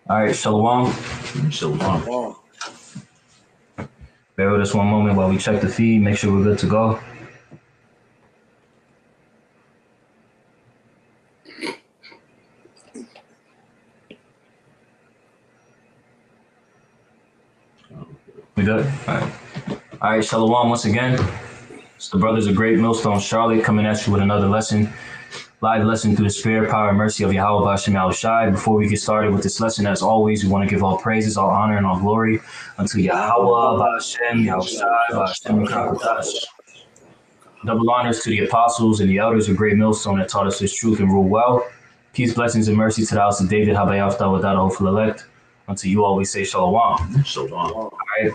All right, Shalom. Shalom. Wow. Bear with us one moment while we check the feed, make sure we're good to go. We good? All right, Shalom once again. It's the Brothers of Great Millstone Charlotte coming at you with another lesson, live lesson through the spirit, power, and mercy of Yahweh Bashem Yahushai. Before we get started with this lesson, as always, we want to give all praises, all honor, and all glory unto Yahweh Bashem Yahushai Bashem Rakatash. Double honors to the apostles and the elders of Great Millstone that taught us this truth and rule well. Peace, blessings, and mercy to the house of David, Habayafta, without a hopeful elect. Unto you always say Shalom. Shalom. All right.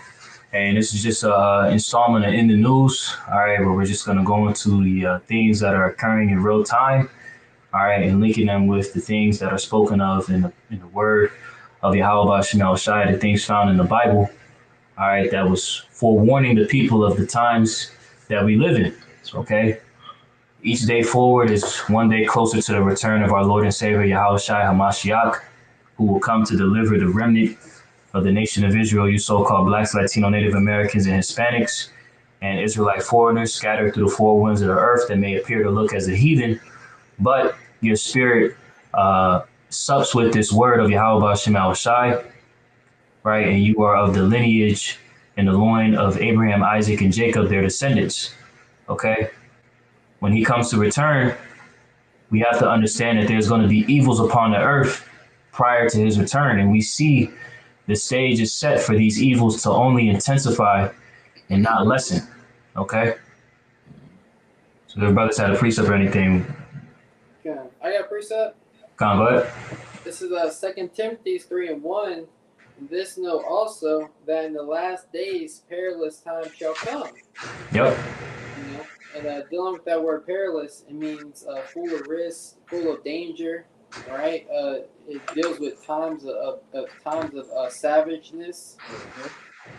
And this is just an installment of In the News, all right, where we're just going to go into the things that are occurring in real time, all right, and linking them with the things that are spoken of in the word of Yahweh Shemel Shai, the things found in the Bible, all right, that was forewarning the people of the times that we live in, okay? Each day forward is one day closer to the return of our Lord and Savior, Yahweh Shai HaMashiach, who will come to deliver the remnant of the nation of Israel, you so-called blacks, Latino, Native Americans, and Hispanics, and Israelite foreigners scattered through the four winds of the earth that may appear to look as a heathen, but your spirit sups with this word of Yahweh Shema Shai, right? And you are of the lineage and the loin of Abraham, Isaac, and Jacob, their descendants, okay? When he comes to return, we have to understand that there's going to be evils upon the earth prior to his return, and we see the stage is set for these evils to only intensify and not lessen. Okay? So the brothers had a precept or anything. Yeah, I got a precept. Come on, go ahead. This is 2 Timothy 3:1. This know also that in the last days perilous times shall come. Yep. You know, and dealing with that word perilous, it means full of risk, full of danger. Right, it deals with times of savageness,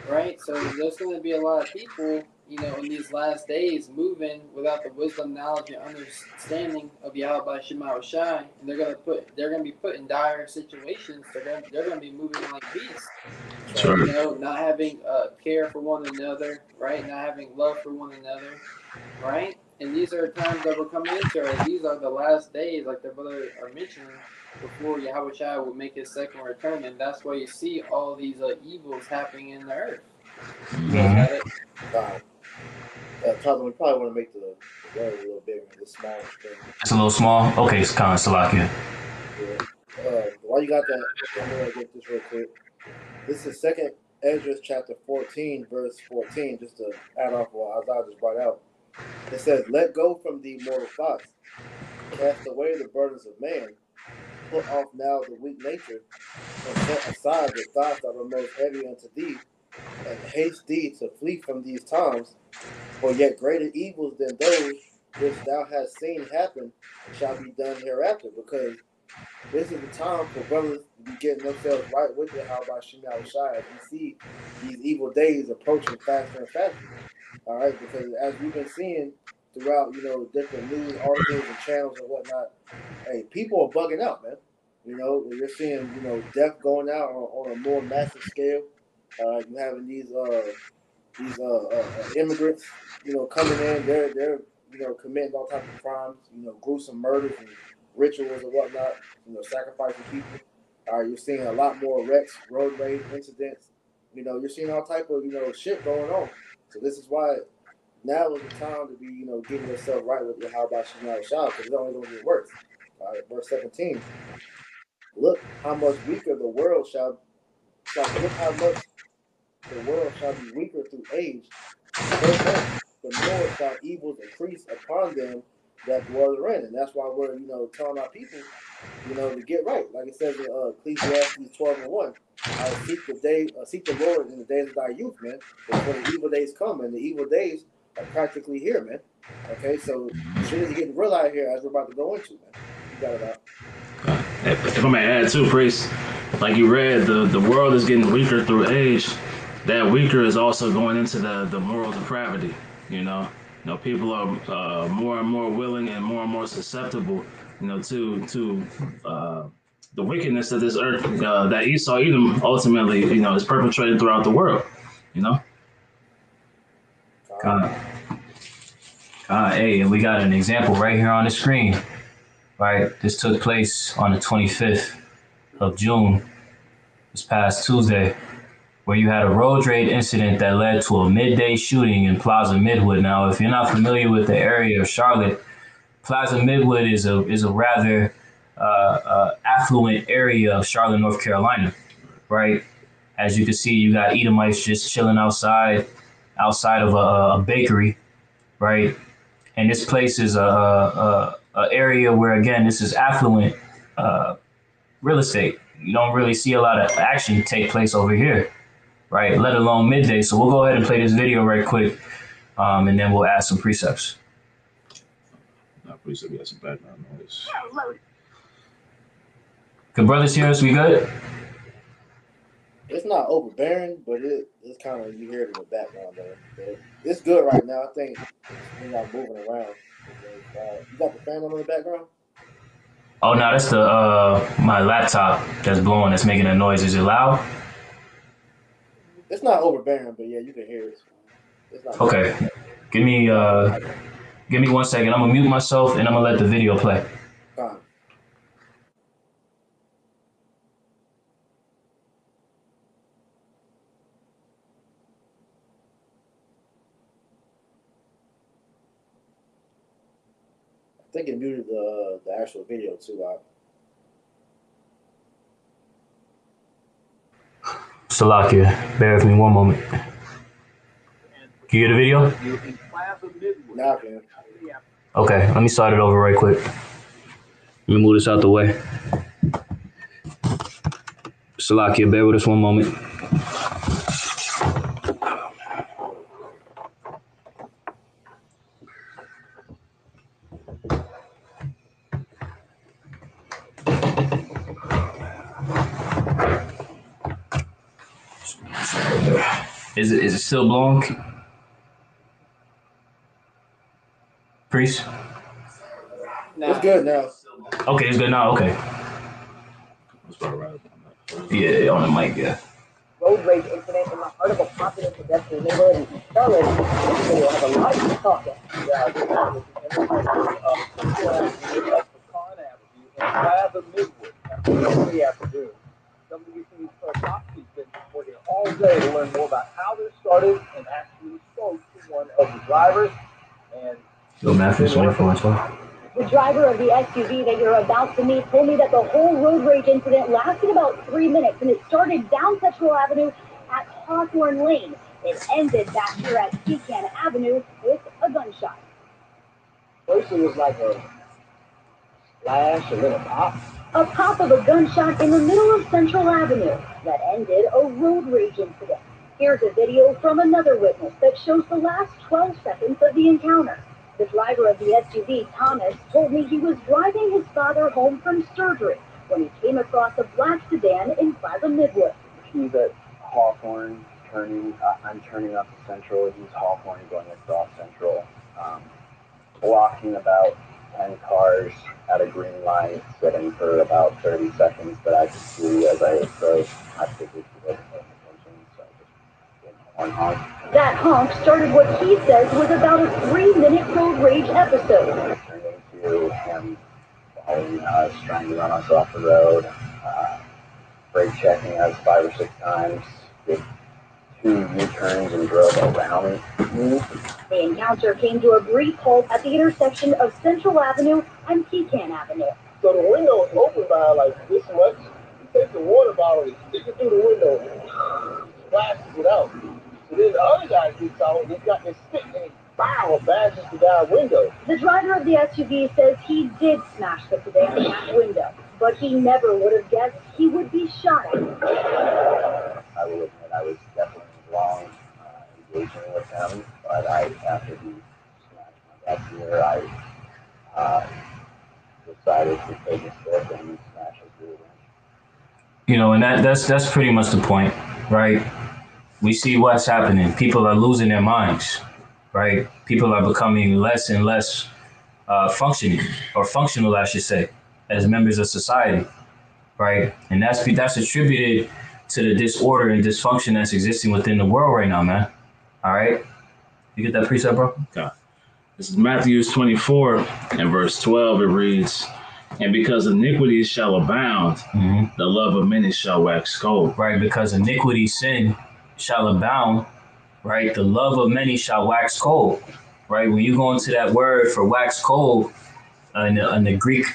right? So there's going to be a lot of people, you know, in these last days moving without the wisdom, knowledge, and understanding of Yahweh Shema Shai, and they're going to be put in dire situations. They're going to be moving like beasts. Sure. You know, not having care for one another, right? Not having love for one another, right? And these are times that we're coming into. Right? These are the last days, like the brother are mentioning, before Yahweh Shai will make his second return. And that's why you see all these evils happening in the earth. You guys got it? We probably want to make the word a little bigger, the small screen. It's a little small? Okay, it's kind of Salakia. Yeah. While you got that, I'm going to get this real quick. This is 2nd Ezra chapter 14, verse 14, just to add off what Isaiah just brought out. It says, let go from the mortal thoughts, cast away the burdens of man, put off now the weak nature, and set aside the thoughts that are most heavy unto thee, and haste thee to flee from these times, for yet greater evils than those which thou hast seen happen shall be done hereafter, because this is the time for brothers to be getting themselves right with the Yahweh Shema Shai as we see these evil days approaching faster and faster. All right, because as we've been seeing throughout, you know, different news articles and channels and whatnot, hey, people are bugging out, man. You know, you're seeing, you know, death going out on a more massive scale. You're having these immigrants, you know, coming in. They're you know, committing all types of crimes, you know, gruesome murders and rituals and whatnot. You know, sacrificing people. You're seeing a lot more wrecks, road rage incidents. You know, you're seeing all type of, you know, shit going on. So this is why now is the time to be, you know, getting yourself right with Yahweh Shema Shai, because it's only going to get worse. Verse 17. Look how much weaker the world shall. Look how much the world shall be weaker through age. So much the more shall evils increase upon them that dwell therein, and that's why we're, you know, telling our people, you know, to get right. Like it says in Ecclesiastes 12:1. Seek the Lord in the days of thy youth, man, before the evil days come, and the evil days are practically here, man. Okay, so shit is getting real out here as we're about to go into, man. You got it out. If I may add too, priest, like you read, the world is getting weaker through age. That weaker is also going into the moral depravity. You know, people are more and more willing and more susceptible, you know, to the wickedness of this earth that Esau Edom ultimately, is perpetrated throughout the world. You know. Hey, and we got an example right here on the screen. Right, this took place on the 25th of June, this past Tuesday, where you had a road rage incident that led to a midday shooting in Plaza Midwood. Now, if you're not familiar with the area of Charlotte, Plaza Midwood is a rather affluent area of Charlotte, North Carolina, right? As you can see, you got Edomites just chilling outside of a bakery, right? And this place is a area where, again, this is affluent real estate. You don't really see a lot of action take place over here, right? Let alone midday. So we'll go ahead and play this video right quick, and then we'll add some precepts. Precept got some background noise. Good brothers hear us? We good? It's not overbearing, but it's kind of, you hear it in the background though. But it's good right now. I think we're not moving around. You got the fan on in the background? Oh no, that's the my laptop that's blowing. That's making a noise. Is it loud? It's not overbearing, but yeah, you can hear it. It's not Okay. Give me 1 second. I'm gonna mute myself and I'm gonna let the video play. fine. I think it muted the actual video too loud. Salakia, bear with me 1 moment. Can you hear the video? Now I can. Okay, let me start it over right quick. Let me move this out the way. Salakia, bear with us 1 moment. Is it still blowing? Priest? It's good now. Okay, it's good now. Okay. That's about right. Yeah, on the mic, yeah. Road rage incident in the heart of a popular pedestrian neighborhood in Charlotte. This video has a lot to talk about. Yeah, this is Pecan Avenue in Plaza Midwood early afternoon. WBC's Foxy's been working all day to learn more about how this started and actually spoke to one of the drivers. And Yo, Matthew, 24-12. the driver of the SUV that you're about to meet told me that the whole road rage incident lasted about 3 minutes, and it started down Central Avenue at Hawthorne Lane. It ended back here at Pecan Avenue with a gunshot. First it was like a flash and then a pop. A pop of a gunshot in the middle of Central Avenue that ended a road rage incident. Here's a video from another witness that shows the last 12 seconds of the encounter. The driver of the SUV, Thomas, told me he was driving his father home from surgery when he came across a black sedan in Plaza Midwood. He's at Hawthorne, I'm turning up to Central. He's Hawthorne going across Central, blocking about 10 cars at a green light, sitting for about 30 seconds. But I could see as I approached, I figured he wasn't paying attention, so I just gave him a horn honk. That honk started what he says was about a 3-minute road rage episode. It turned into him following us, trying to run us off the road, brake checking us 5 or 6 times, did 2 U-turns and drove around me. The encounter came to a brief halt at the intersection of Central Avenue and Pecan Avenue. So the window is open by like this much. You take the water bottle, you stick it through the window, and splashes it out. So then the other guy gets out, he's got this stick, and he bashes the guy's window. The driver of the SUV says he did smash the sedan in that window, but he never would have guessed he would be shot at. I will admit I was definitely wrong engaging with him, but after he smashed my dad's ear, I decided to take a stick and smash his rear window. You know, and that's pretty much the point, right? We see what's happening. People are losing their minds, right? People are becoming less and less functional, I should say, as members of society, right? And that's attributed to the disorder and dysfunction that's existing within the world right now, man. All right, you get that precept, bro? Okay. This is Matthew 24 and verse 12. It reads, "And because iniquity shall abound, the love of many shall wax cold." Right, because iniquity, sin shall abound, right? The love of many shall wax cold, right? When you go into that word for wax cold in the Greek,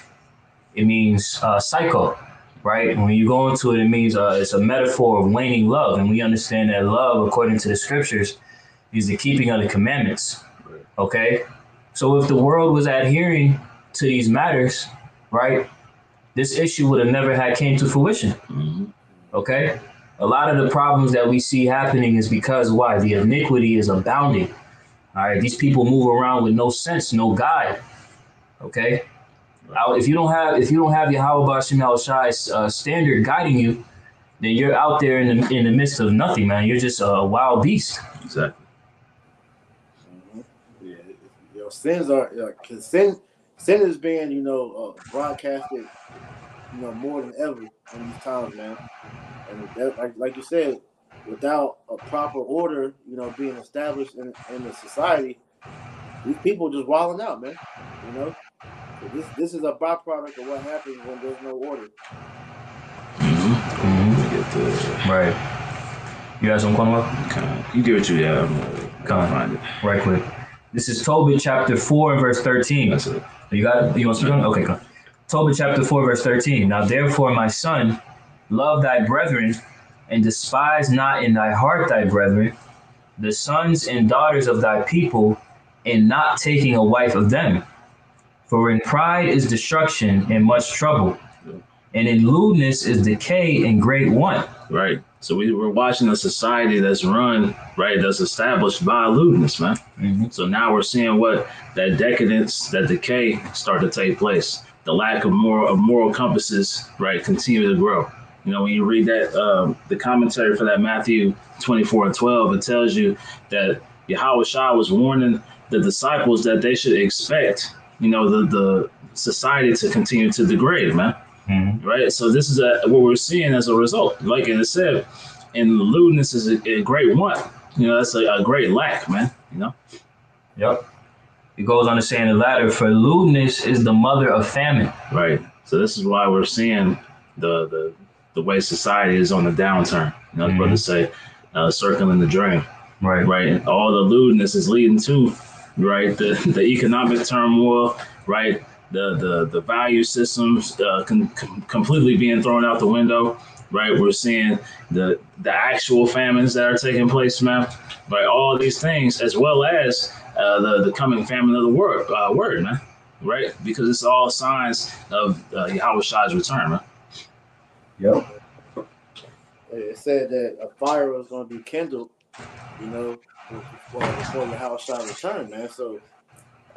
it means psycho, right? When you go into it, it means it's a metaphor of waning love. And we understand that love, according to the scriptures, is the keeping of the commandments, okay? So if the world was adhering to these matters, right, this issue would have never had came to fruition, okay? A lot of the problems that we see happening is because why? The iniquity is abounding. All right, these people move around with no sense, no guide. Okay, if you don't have Yahweh Bashim Al Shai's standard guiding you, then you're out there in the midst of nothing, man. You're just a wild beast. Exactly. Yeah, you know, sins are because sin is being broadcasted, more than ever in these times, man. And that, like you said, without a proper order, being established in the society, these people just wilding out, man. So this is a byproduct of what happens when there's no order. Right. You got some Cornwell? Okay. You do what you got. Come find it right quick. This is Tobit chapter 4 and verse 13. That's it. You got it? You want to speak on it? Okay, come. Tobit chapter 4 verse 13. Now therefore, my son, love thy brethren, and despise not in thy heart thy brethren, the sons and daughters of thy people, and not taking a wife of them. For in pride is destruction and much trouble, and in lewdness is decay and great want. Right. So we're watching a society that's run, right, that's established by lewdness, man. So now we're seeing what that decadence, that decay start to take place. The lack of moral compasses, right, continue to grow. When you read that, the commentary for that Matthew 24 and 12, it tells you that Yahweh Shai was warning the disciples that they should expect, the society to continue to degrade, man. Right. So this is what we're seeing as a result. Like it said, and lewdness is a great want. That's a great lack, man. Yep. It goes on to say in the latter, for lewdness is the mother of famine. Right. So this is why we're seeing the way society is on the downturn. The brothers say, circling the drain. Right. Right. And all the lewdness is leading to, right, the economic turmoil, right. The value systems completely being thrown out the window, right? We're seeing the actual famines that are taking place, man. Right, all of these things, as well as the coming famine of the word, man. Right, because it's all signs of Yahweh Shai's return, man. Yep. It said that a fire was going to be kindled, before Yahweh Shai return, man. So.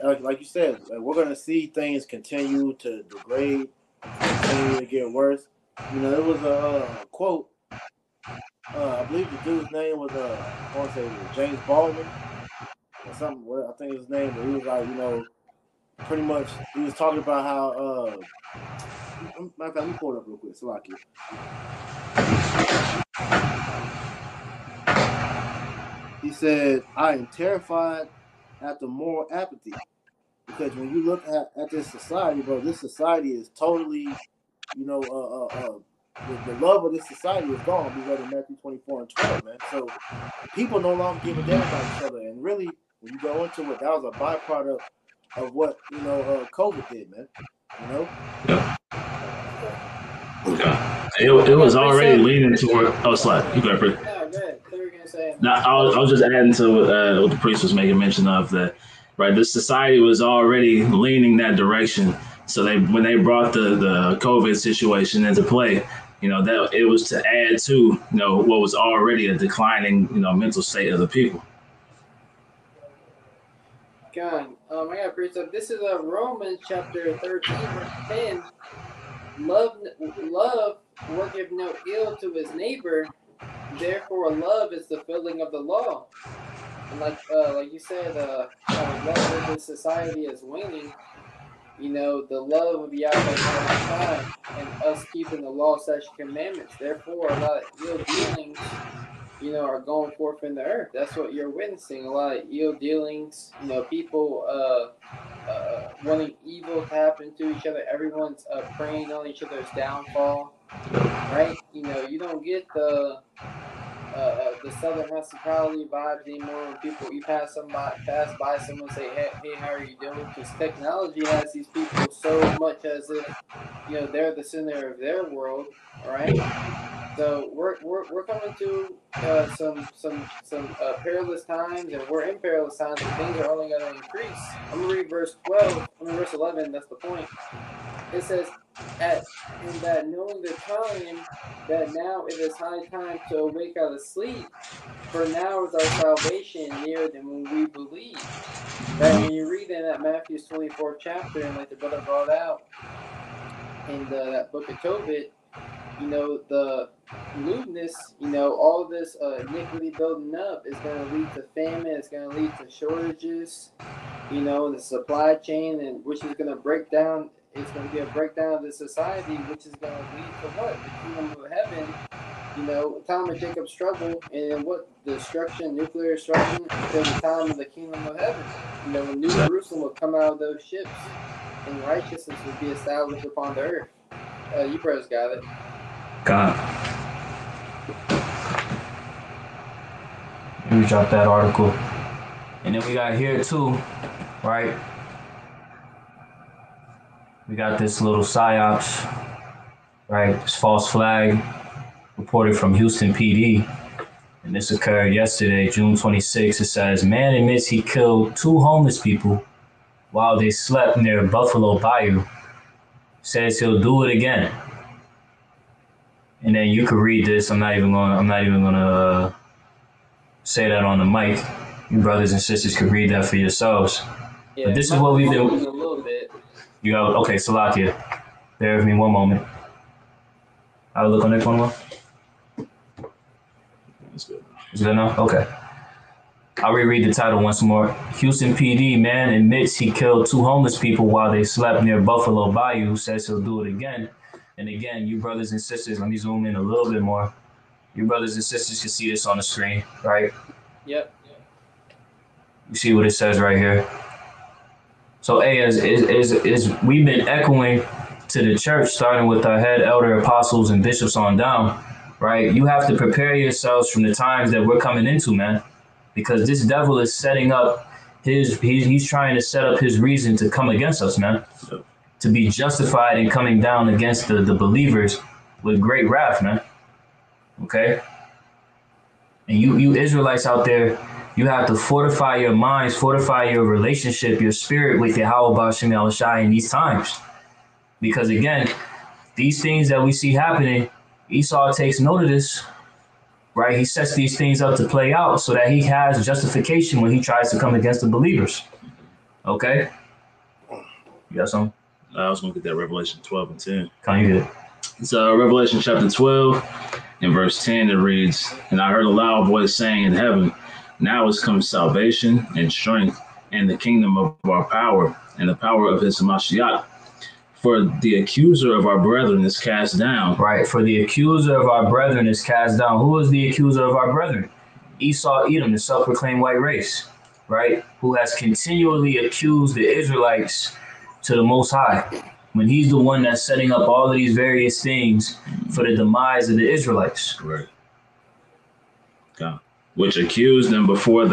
Like you said, we're going to see things continue to degrade, continue to get worse. There was a quote. I believe the dude's name was, I want to say it was James Baldwin or something. I think his name, but he was like, pretty much, he was talking about how, matter of fact, let me pull it up real quick. Salaki. He said, I am terrified at the moral apathy. Because when you look at this society, bro, this society is totally, the love of this society is gone. We read in Matthew 24 and 12, man. So people no longer give a damn about each other. And really, when you go into it, that was a byproduct of what, COVID did, man. Yeah. It was already leading toward. Oh, slide. You go ahead. Now, I was just adding to what the priest was making mention of that. Right, this society was already leaning that direction. So when they brought the COVID situation into play, that it was to add to what was already a declining mental state of the people. God, I got a precept. This is Romans chapter 13, verse 10. Love worketh no ill to his neighbor. Therefore, love is the fulfilling of the law. And like you said, whether this society is waning, the love of Yahweh and us keeping the law, statutes, commandments. Therefore, a lot of ill dealings, are going forth in the earth. That's what you're witnessing. A lot of ill dealings, people wanting evil to happen to each other. Everyone's preying on each other's downfall, right? You don't get the Southern hospitality vibes anymore when you pass by someone say, hey, how are you doing? Because technology has these people so much as if they're the center of their world, all right? So we're coming to some perilous times, and we're in perilous times, and things are only going to increase. I'm gonna read verse 11. That's the point. It says, in that knowing the time, that now it is high time to awake out of sleep, for now is our salvation nearer than when we believe. Right? When you read in that Matthew's 24th chapter, and like the brother brought out in that book of Tobit, the lewdness, all this iniquity building up is going to lead to famine. It's going to lead to shortages, the supply chain, and which is going to break down. It's going to be a breakdown of the society, which is going to lead to what? The kingdom of heaven, time of Jacob's struggle, and what? Destruction, nuclear destruction, until the time of the kingdom of heaven. When New Jerusalem will come out of those ships, and righteousness will be established upon the earth. You brothers got it. God. Let me drop that article. And then we got here too, right? We got this little psyops, right? This false flag reported from Houston PD. And this occurred yesterday, June 26. It says, man admits he killed 2 homeless people while they slept near Buffalo Bayou. Says he'll do it again. And then you could read this. I'm not even gonna say that on the mic. You brothers and sisters could read that for yourselves. Yeah, but this is what we've been. A little bit. You got okay, Salakia. Bear with me one moment. I'll look on that one more. That's good. Is that enough? Okay. I'll reread the title once more. Houston PD man admits he killed 2 homeless people while they slept near Buffalo Bayou. Says he'll do it again. And again, you brothers and sisters, let me zoom in a little bit more. You brothers and sisters can see this on the screen, right? Yep. You see what it says right here. So, as we've been echoing to the church, starting with our head elder apostles and bishops on down, right? You have to prepare yourselves from the times that we're coming into, man, because this devil is setting up he's trying to set up his reason to come against us, man. To be justified in coming down against the believers with great wrath, man. Okay? And you Israelites out there, you have to fortify your minds, fortify your relationship, your spirit with Yahweh Ba'ashem Yahushai in these times. Because again, these things that we see happening, Esau takes note of this, right? He sets these things up to play out so that he has justification when he tries to come against the believers. Okay? You got something? I was going to get that Revelation 12 and 10. Can you get it? So Revelation chapter 12 in verse 10, it reads, and I heard a loud voice saying in heaven, now is come salvation and strength and the kingdom of our power and the power of his Mashiach. For the accuser of our brethren is cast down. Right, for the accuser of our brethren is cast down. Who is the accuser of our brethren? Esau, Edom, the self-proclaimed white race, right? Who has continually accused the Israelites to the Most High, when he's the one that's setting up all of these various things for the demise of the Israelites. Right. God. Which accused them before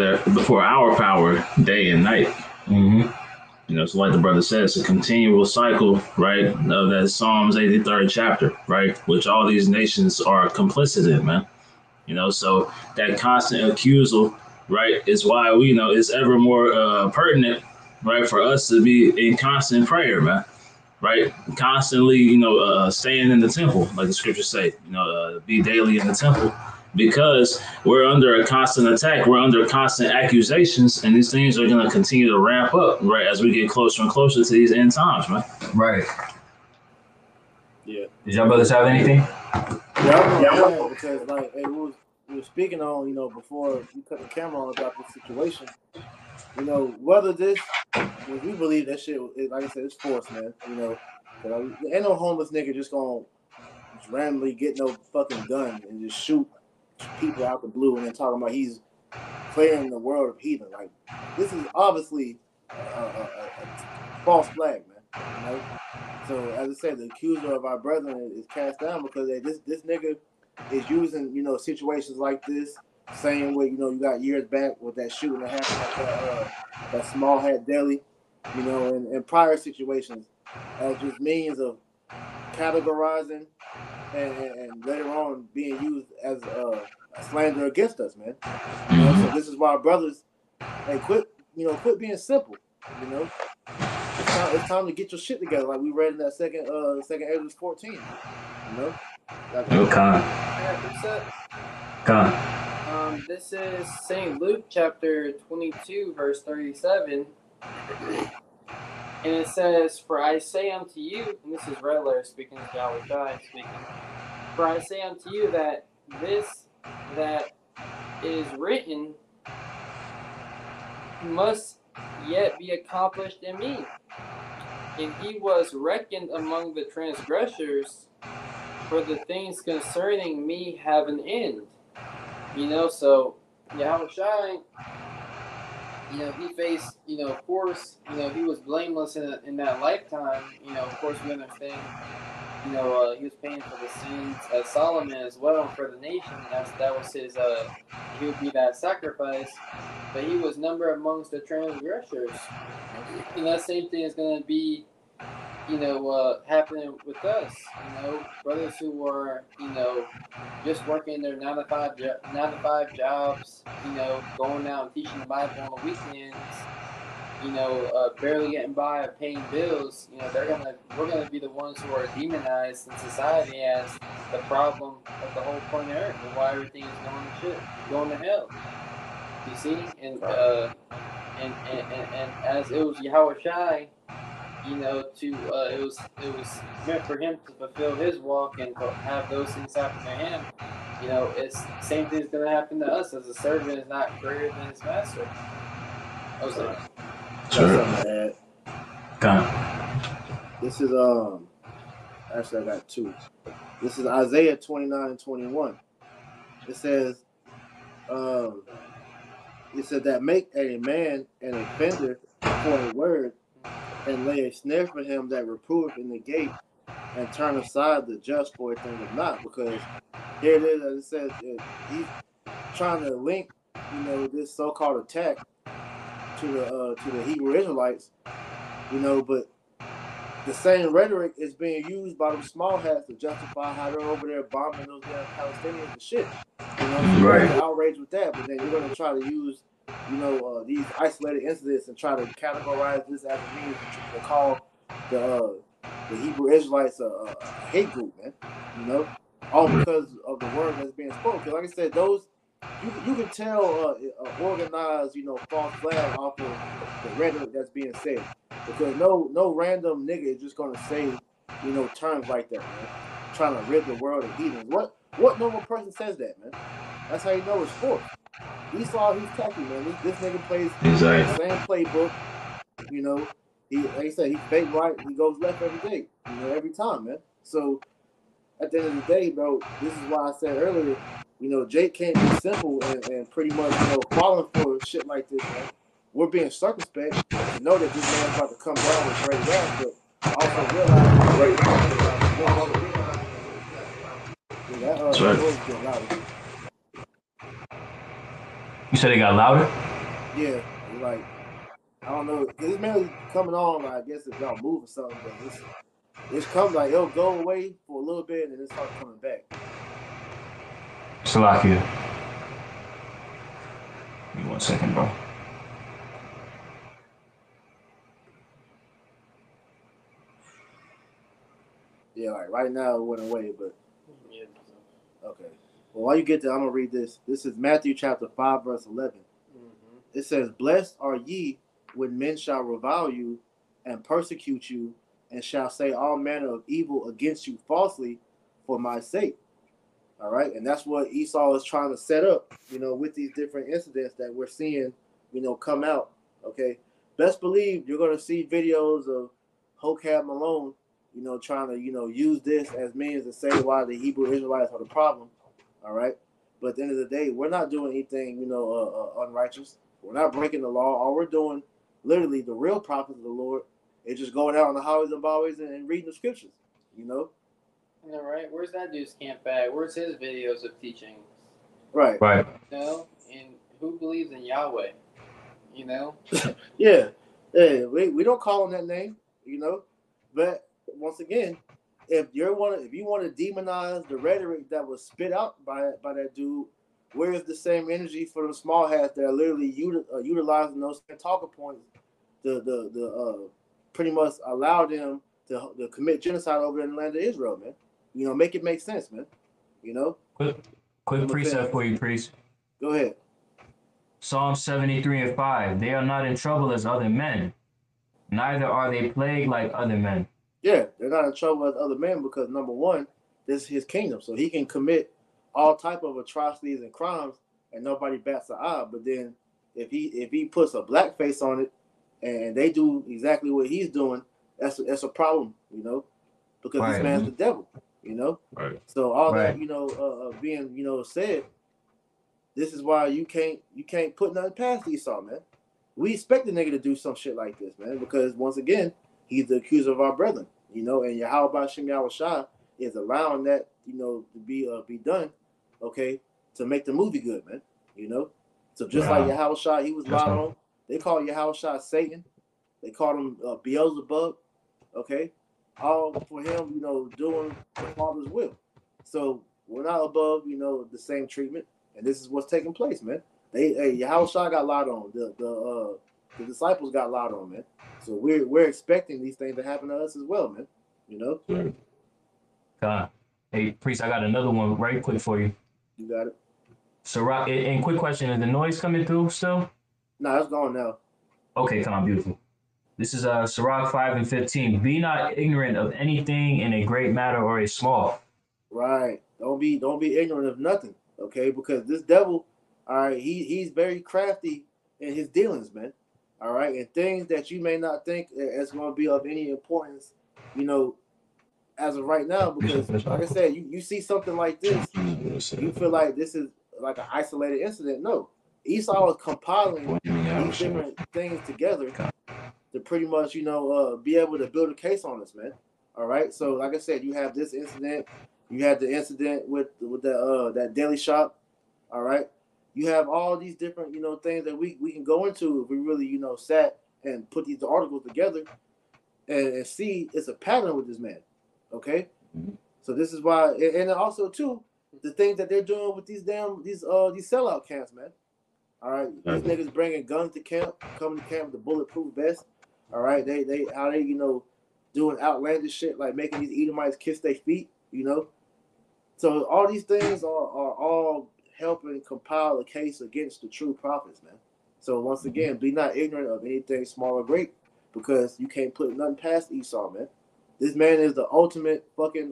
our power, day and night. Mm-hmm. So like the brother said, it's a continual cycle, right, of that Psalms 83rd chapter, right, which all these nations are complicit in, man. So that constant accusal, right, is why we it's ever more pertinent, right, for us to be in constant prayer, man, right, constantly, staying in the temple, like the scriptures say, be daily in the temple. Because we're under a constant attack, we're under constant accusations, and these things are going to continue to ramp up, right, as we get closer and closer to these end times, man. Right. Yeah. Did y'all brothers have anything? Yeah, because like we were speaking on, before we cut the camera on about this situation. Whether this we believe that shit, like I said, it's forced, man. You know, ain't no homeless nigga just gonna just randomly get no fucking gun and just shoot people out the blue and then talking about he's clearing the world of heathen. Like, this is obviously a false flag, man. You know? So, as I said, the accuser of our brethren is cast down because this nigga is using, you know, situations like this, same way, you know, you got years back with that shooting that happened at that Small Hat Deli, you know, and prior situations as just means of categorizing and later on being used as a slander against us, man. You know, so this is why our brothers, hey, quit being simple. You know, it's time to get your shit together, like we read in that second Exodus 14. You know, This is St. Luke chapter 22, verse 37. And it says, "For I say unto you," and this is Redler speaking, Yahweh Shai speaking, "For I say unto you that this that is written must yet be accomplished in me. And he was reckoned among the transgressors, for the things concerning me have an end." You know, so Yahweh Shai, you know, he faced, you know, of course, you know, he was blameless in that lifetime. You know, of course, we understand, you know, he was paying for the sins of Solomon as well for the nation. That was his, he would be that sacrifice. But he was numbered amongst the transgressors. And that same thing is going to be, you know, happening with us. You know, brothers who are, you know, just working their 9 to 5 jobs, you know, going out and teaching the Bible on the weekends, you know, barely getting by or paying bills. You know, we're gonna be the ones who are demonized in society as the problem of the whole planet Earth and why everything is going to hell. You see, and as it was Yahweh Shai, you know, it was meant for him to fulfill his walk and to have those things happen to him. You know, it's the same thing is going to happen to us, as a servant is not greater than his master. Okay. Sure. This is actually I got two. This is Isaiah 29 and 21. It says, that make a man an offender for a word, and lay a snare for him that reproveth in the gate, and turn aside the just for a thing of naught. Because here it is, as it says, he's trying to link, you know, this so-called attack to the Hebrew Israelites, you know, but the same rhetoric is being used by them small hats to justify how they're over there bombing those damn Palestinians and shit. You know, so right. You're outraged with that, but then you're going to try to use, you know, these isolated incidents and try to categorize this as a means to call the Hebrew Israelites a hate group, man. You know, all because of the word that's being spoken. Because, like I said, those you can tell organized, you know, false flag off of the rhetoric that's being said. Because no random nigga is just gonna say, you know, terms like that, man. Trying to rid the world of heathens. What normal person says that, man? That's how you know it's forced. Esau, he's tacky, man. This nigga plays the same playbook. You know, like I said, he fake right, he goes left every day. You know, every time, man. So at the end of the day, bro, this is why I said earlier, you know, Jake can't be simple and pretty much, you know, falling for shit like this, man. We're being circumspect to know that this man's about to come down with great wrath, but also realize That's right. You said it got louder? Yeah, like, I don't know. This man coming on, I guess if y'all move or something, but it's come like it'll go away for a little bit and then it start coming back. Salakia. Give me 1 second, bro. Yeah, like right now it went away, but okay. Well, while you get there, I'm gonna read this. This is Matthew chapter 5, verse 11. Mm-hmm. It says, "Blessed are ye when men shall revile you and persecute you, and shall say all manner of evil against you falsely for my sake." All right, and that's what Esau is trying to set up, you know, with these different incidents that we're seeing, you know, come out. Okay, best believe you're gonna see videos of Hokab Malone, trying to use this as means to say why the Hebrew Israelites are the problem. All right, but at the end of the day, we're not doing anything unrighteous. We're not breaking the law. All we're doing, literally, the real prophets of the Lord, is just going out on the highways and byways and reading the scriptures. All right, where's that dude's camp at? Where's his videos of teaching? Right. And who believes in Yahweh? Yeah. We don't call him that name, But once again, if you want to demonize the rhetoric that was spit out by that dude, where is the same energy for the small hats that are literally utilizing those talking points to pretty much allow them to commit genocide over in the land of Israel, man? Make it make sense, man. Quick precept for you, priest. Go ahead. Psalm 73:5. They are not in trouble as other men, neither are they plagued like other men. Yeah, they're not in trouble as other men because, number one, this is his kingdom. So he can commit all type of atrocities and crimes and nobody bats an eye. But then if he puts a black face on it and they do exactly what he's doing, that's a problem, because this man's the devil, Right. So all that, being, said, this is why you can't put nothing past Esau, man. We expect the nigga to do some shit like this, man, because once again, he's the accuser of our brethren, and Yahweh Shem Yahushua is allowing that, to be done, okay, to make the movie good, man, So just like Yahushua, he was lied on. They call Yahushua Satan. They call him Beelzebub, okay, all for him, doing the Father's will. So we're not above, the same treatment, and this is what's taking place, man. Yahushua got lied on. The disciples got lied on, man. So we're expecting these things to happen to us as well, man. God. Hey, priest, I got another one right quick for you. You got it. So, and quick question: is the noise coming through still? No, it's gone now. Okay, come on, beautiful. This is Sirach 5:15. Be not ignorant of anything in a great matter or a small. Right. Don't be ignorant of nothing, okay? Because this devil, all right, he's very crafty in his dealings, man. All right, and things that you may not think is going to be of any importance, as of right now, because like I said, you see something like this, you feel like this is like an isolated incident. No, Esau is compiling these different things together to pretty much, be able to build a case on us, man. All right, so like I said, you have this incident, you had the incident with that deli shop. All right. You have all these different, things that we can go into if we really, sat and put these articles together and see it's a pattern with this man. Okay. Mm-hmm. So this is why, and also too, the things that they're doing with these sellout camps, man. All right. These niggas bringing guns to camp, coming to camp with the bulletproof vest. All right. They doing outlandish shit like making these Edomites kiss their feet, So all these things are all helping compile a case against the true prophets, man. So once again, be not ignorant of anything small or great, because you can't put nothing past Esau, man. This man is the ultimate fucking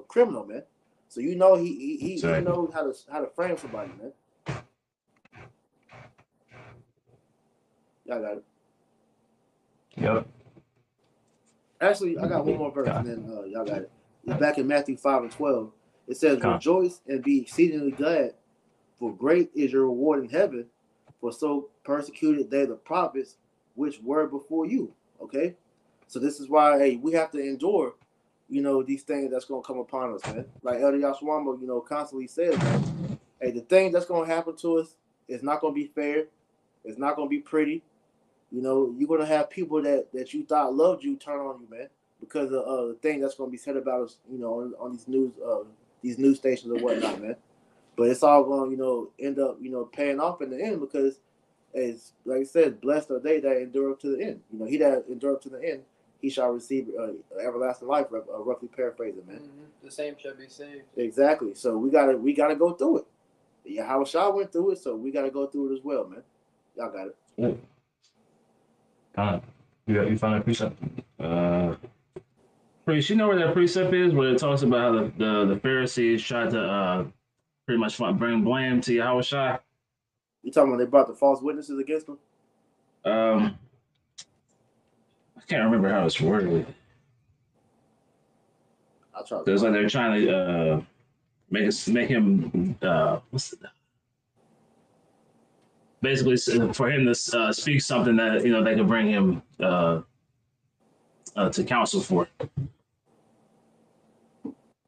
criminal, man. So he knows how to frame somebody, man. Y'all got it. Yep. Actually, I got one more verse, and then y'all got it. It's back in Matthew 5:12. It says, "Rejoice and be exceedingly glad, for great is your reward in heaven, for so persecuted they the prophets which were before you." Okay? So this is why, we have to endure, these things that's going to come upon us, man. Like Elder Yashwamba, constantly says, man, the thing that's going to happen to us is not going to be fair. It's not going to be pretty. You're going to have people that you thought loved you turn on you, man, because of the thing that's going to be said about us, on these news stations or whatnot, man. But it's all going to, end up, paying off in the end, because, as like I said, blessed are they that endure up to the end. He that endure up to the end, he shall receive everlasting life. Roughly paraphrasing, man. Mm-hmm. The same shall be saved. Exactly. So we gotta go through it. Yahushua went through it, so we gotta go through it as well, man. Y'all got it. Yeah. You found a precept? Priest, you know where that precept is, where it talks about how the Pharisees tried to pretty much bring blame to Yahushua? You talking about they brought the false witnesses against him? can't remember how it's worded. I'll try. There's like they're trying to make him basically for him to speak something that they could bring him to counsel for.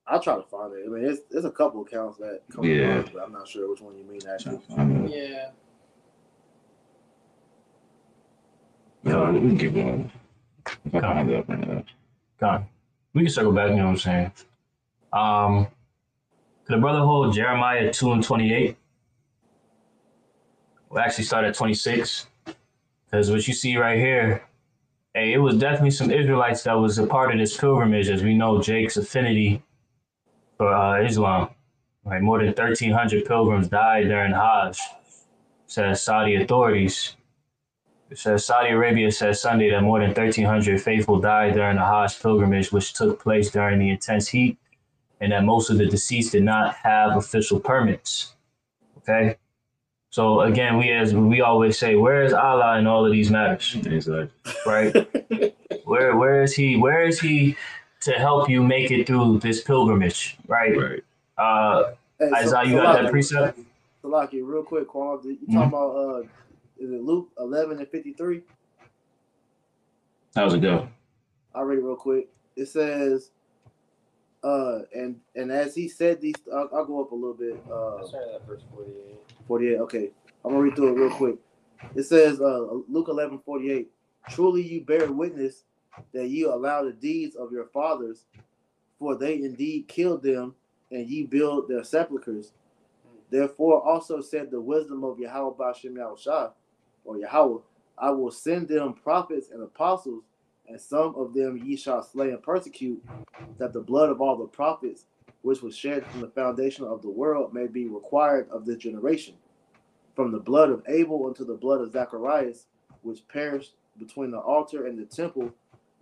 I'll try to find it. I mean, there's a couple accounts that come to mind, but I'm not sure which one you mean actually. Yeah. No, we can keep going. If I find it, bring it up. God. We can circle back, you know what I'm saying? Could a brother hold Jeremiah 2:28? We'll actually start at 26. Because what you see right here, hey, it was definitely some Israelites that was a part of this pilgrimage, as we know Jake's affinity for Islam. Right, more than 1,300 pilgrims died during Hajj, says Saudi authorities. It says Saudi Arabia says Sunday that more than 1,300 faithful died during the Hajj pilgrimage, which took place during the intense heat, and that most of the deceased did not have official permits. Okay, so again, we always say, where is Allah in all of these matters? Exactly. Right? Where is he? Where is he to help you make it through this pilgrimage? Right. Hey, Isaiah, you got that precept? Salaki, real quick, Quan. You talking about is it Luke 11:53? How's it go? I'll read it real quick. It says, and as he said these, I'll go up a little bit. I started at verse 48. 48. Okay, I'm gonna read through it real quick. It says, Luke 11:48. Truly, you bear witness that you allow the deeds of your fathers, for they indeed killed them, and ye build their sepulchres. Therefore, also said the wisdom of Yahweh Ba'Shem Yahushua, or Yahweh, I will send them prophets and apostles, and some of them ye shall slay and persecute, that the blood of all the prophets, which was shed from the foundation of the world, may be required of this generation. From the blood of Abel unto the blood of Zacharias, which perished between the altar and the temple,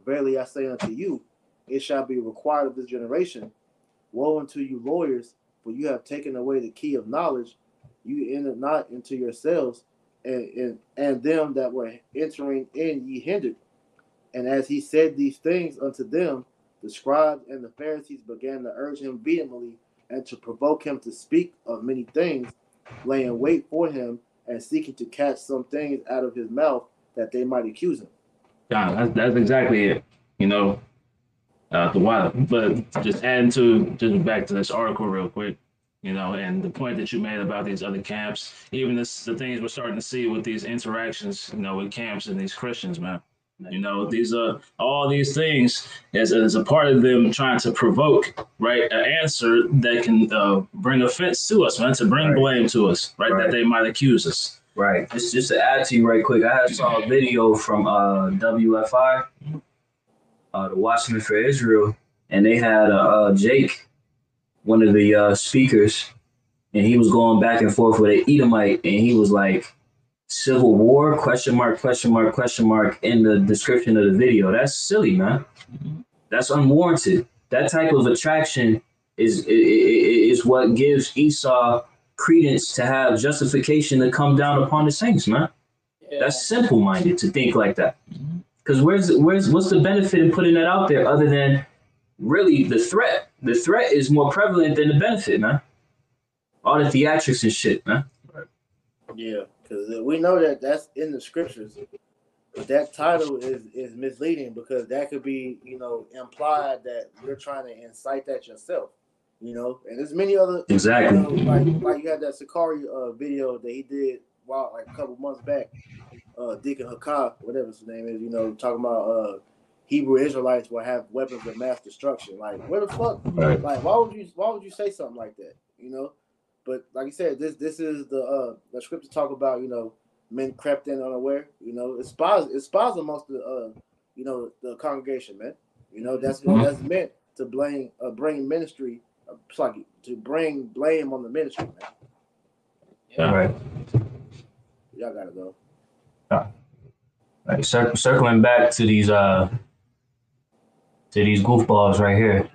verily I say unto you, it shall be required of this generation. Woe unto you lawyers, for you have taken away the key of knowledge. You entered not into yourselves, and them that were entering in ye hindered. And as he said these things unto them, the scribes and the Pharisees began to urge him vehemently and to provoke him to speak of many things, laying wait for him and seeking to catch some things out of his mouth that they might accuse him. Yeah, that's exactly it. The water. But just back to this article real quick, and the point that you made about these other camps, even the things we're starting to see with these interactions, with camps and these Christians, man. These all these things as a part of them trying to provoke, right, an answer that can bring offense to us, man, to bring blame to us, right, that they might accuse us. Right. Just to add to you right quick, I saw a video from WFI, the Watchman for Israel, and they had Jake, one of the speakers, and he was going back and forth with an Edomite, and he was like, Civil War, question mark, in the description of the video. That's silly, man. That's unwarranted. That type of attraction is what gives Esau credence to have justification to come down upon the saints, man. Yeah. That's simple-minded to think like that. Because what's the benefit in putting that out there other than really the threat? The threat is more prevalent than the benefit, man. All the theatrics and shit, man. Yeah. Because we know that that's in the scriptures, but that title is misleading because that could be, implied that you're trying to incite that yourself, and there's many other exactly like you had that Sakari video that he did a couple months back, Deacon Hakah, whatever his name is, talking about Hebrew Israelites will have weapons of mass destruction. Like, where the fuck? Right. Like, why would you say something like that? But like you said, this is the scripture talk about men crept in unaware. It's spies amongst the the congregation, man. That's meant to bring ministry, to bring blame on the ministry, man. Yeah, right. Y'all gotta go. Right, circling back to these goofballs right here.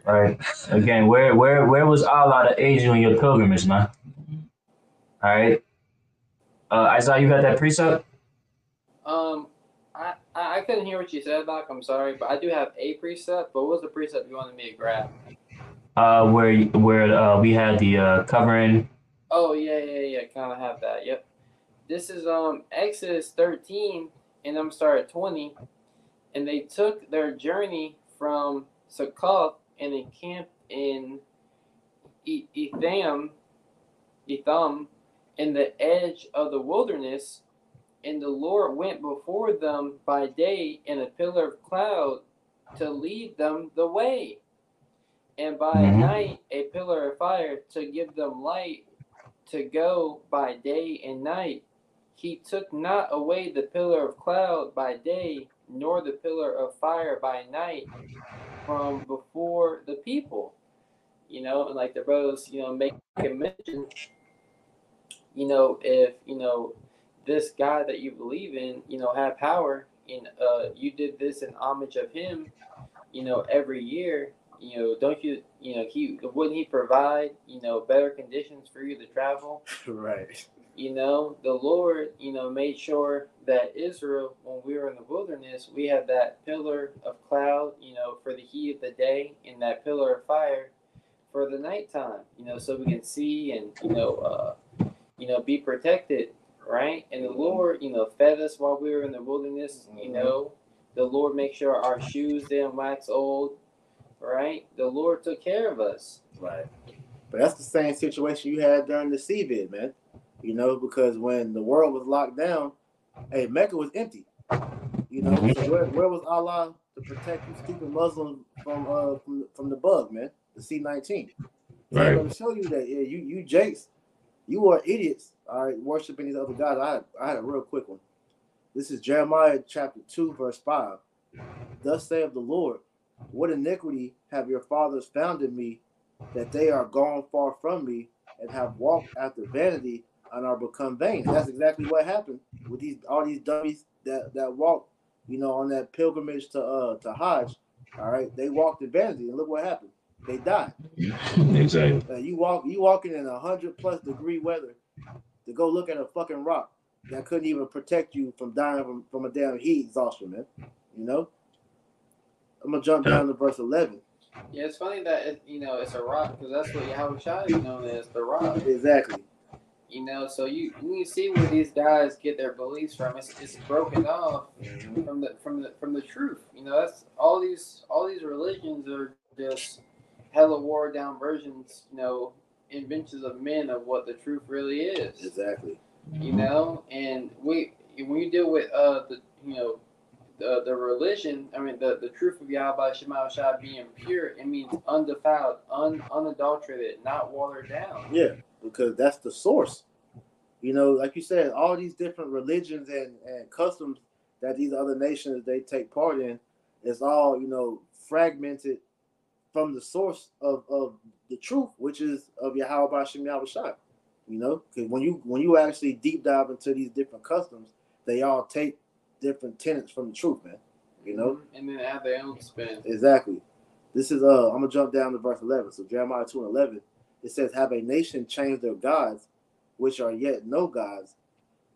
Right. Again, where was Allah to aid you in your pilgrimage, man? All right. Isaiah, you got that precept? I couldn't hear what you said, Doc. I'm sorry, but I do have a precept. But what was the precept you wanted me to grab? Where we had the covering. Oh yeah. Kind of have that. Yep. This is Exodus 13, and I'm starting at 20, and they took their journey from Succoth and encamped in Etham, in the edge of the wilderness. And the Lord went before them by day in a pillar of cloud to lead them the way, and by night a pillar of fire to give them light to go by day and night. He took not away the pillar of cloud by day, nor the pillar of fire by night from before the people. And like the brothers, make a mention, if, this God that you believe in, have power, and you did this in homage of him, every year, don't you, wouldn't he provide, better conditions for you to travel? Right. The Lord, made sure that Israel, when we were in the wilderness, we had that pillar of cloud, for the heat of the day, and that pillar of fire for the nighttime, so we can see and, be protected, right? And the Lord, fed us while we were in the wilderness, the Lord make sure our shoes didn't wax old, right? The Lord took care of us. Right. But that's the same situation you had during the CVID, man. Because when the world was locked down, hey, Mecca was empty. So where was Allah to protect you stupid Muslims from the bug, man? The C-19. So I'm going to show you that you Jakes, you are idiots, all right, worshiping these other gods. I had a real quick one. This is Jeremiah chapter 2, verse 5. Thus saith the Lord, what iniquity have your fathers found in me, that they are gone far from me, and have walked after vanity, and are become vain. And that's exactly what happened with all these dummies that walked, on that pilgrimage to Hajj. All right, they walked in vanity, and look what happened. They died. Exactly. You walking in 100+ degree weather to go look at a fucking rock that couldn't even protect you from dying from a damn heat exhaustion, man. I'm gonna jump down to verse 11. Yeah, it's funny that it's a rock, because that's what Yahweh Shai is known as, the rock. Exactly. So you see where these guys get their beliefs from. It's broken off from the truth. That's all these religions are just hella watered down versions. Inventions of men of what the truth really is. Exactly. And when you deal with the religion, I mean the truth of Yahweh Shema Shai being pure, it means undefiled, unadulterated, not watered down. Yeah, because that's the source. Like you said, all these different religions and customs that these other nations they take part in is all, fragmented from the source of the truth, which is of Yahweh B'Shem Yahweh Shai. Because when you actually deep dive into these different customs, they all take different tenets from the truth, man. And then add their own spin. Exactly. This is I'm gonna jump down to verse 11. So Jeremiah 2:11, it says, "Have a nation changed their gods, which are yet no gods,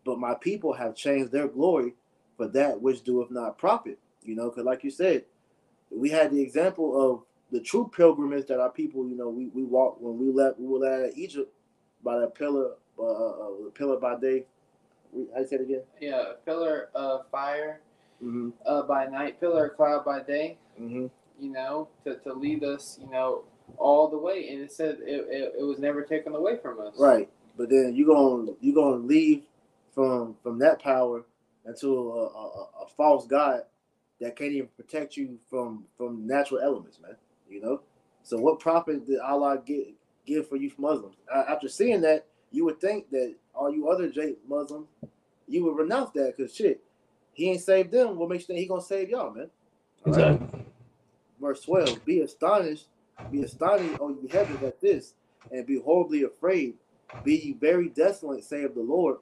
but my people have changed their glory for that which doeth not profit." Because like you said, we had the example of the true pilgrimage that our people, we walked when we were led at Egypt by that pillar by day. How you say it again? Yeah, pillar of fire by night, pillar of cloud by day. To lead us, all the way. And it said it was never taken away from us. Right, but then you're gonna leave from that power into a false god that can't even protect you from natural elements, man. So what profit did Allah give for you Muslims? After seeing that, you would think that all you other Muslims, you would renounce that, because shit, he ain't saved them. What makes you think he gonna save y'all, man? Exactly. Right? Verse 12: Be astonished, O you heavens, at this, and be horribly afraid. Be ye very desolate, saith the Lord,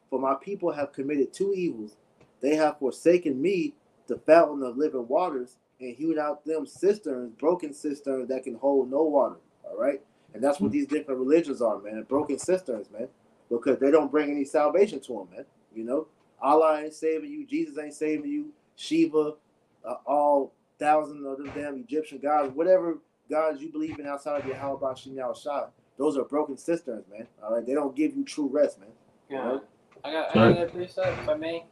for my people have committed two evils. They have forsaken me, the fountain of living waters, and hewed out them cisterns, broken cisterns that can hold no water. All right, and that's what these different religions are, man. Broken cisterns, man, because they don't bring any salvation to them, man. Allah ain't saving you. Jesus ain't saving you. Shiva, all thousands of them damn Egyptian gods, whatever gods you believe in outside of Yahweh Shem Shai, those are broken cisterns, man. All right, they don't give you true rest, man. Yeah. I got another precept, if I may.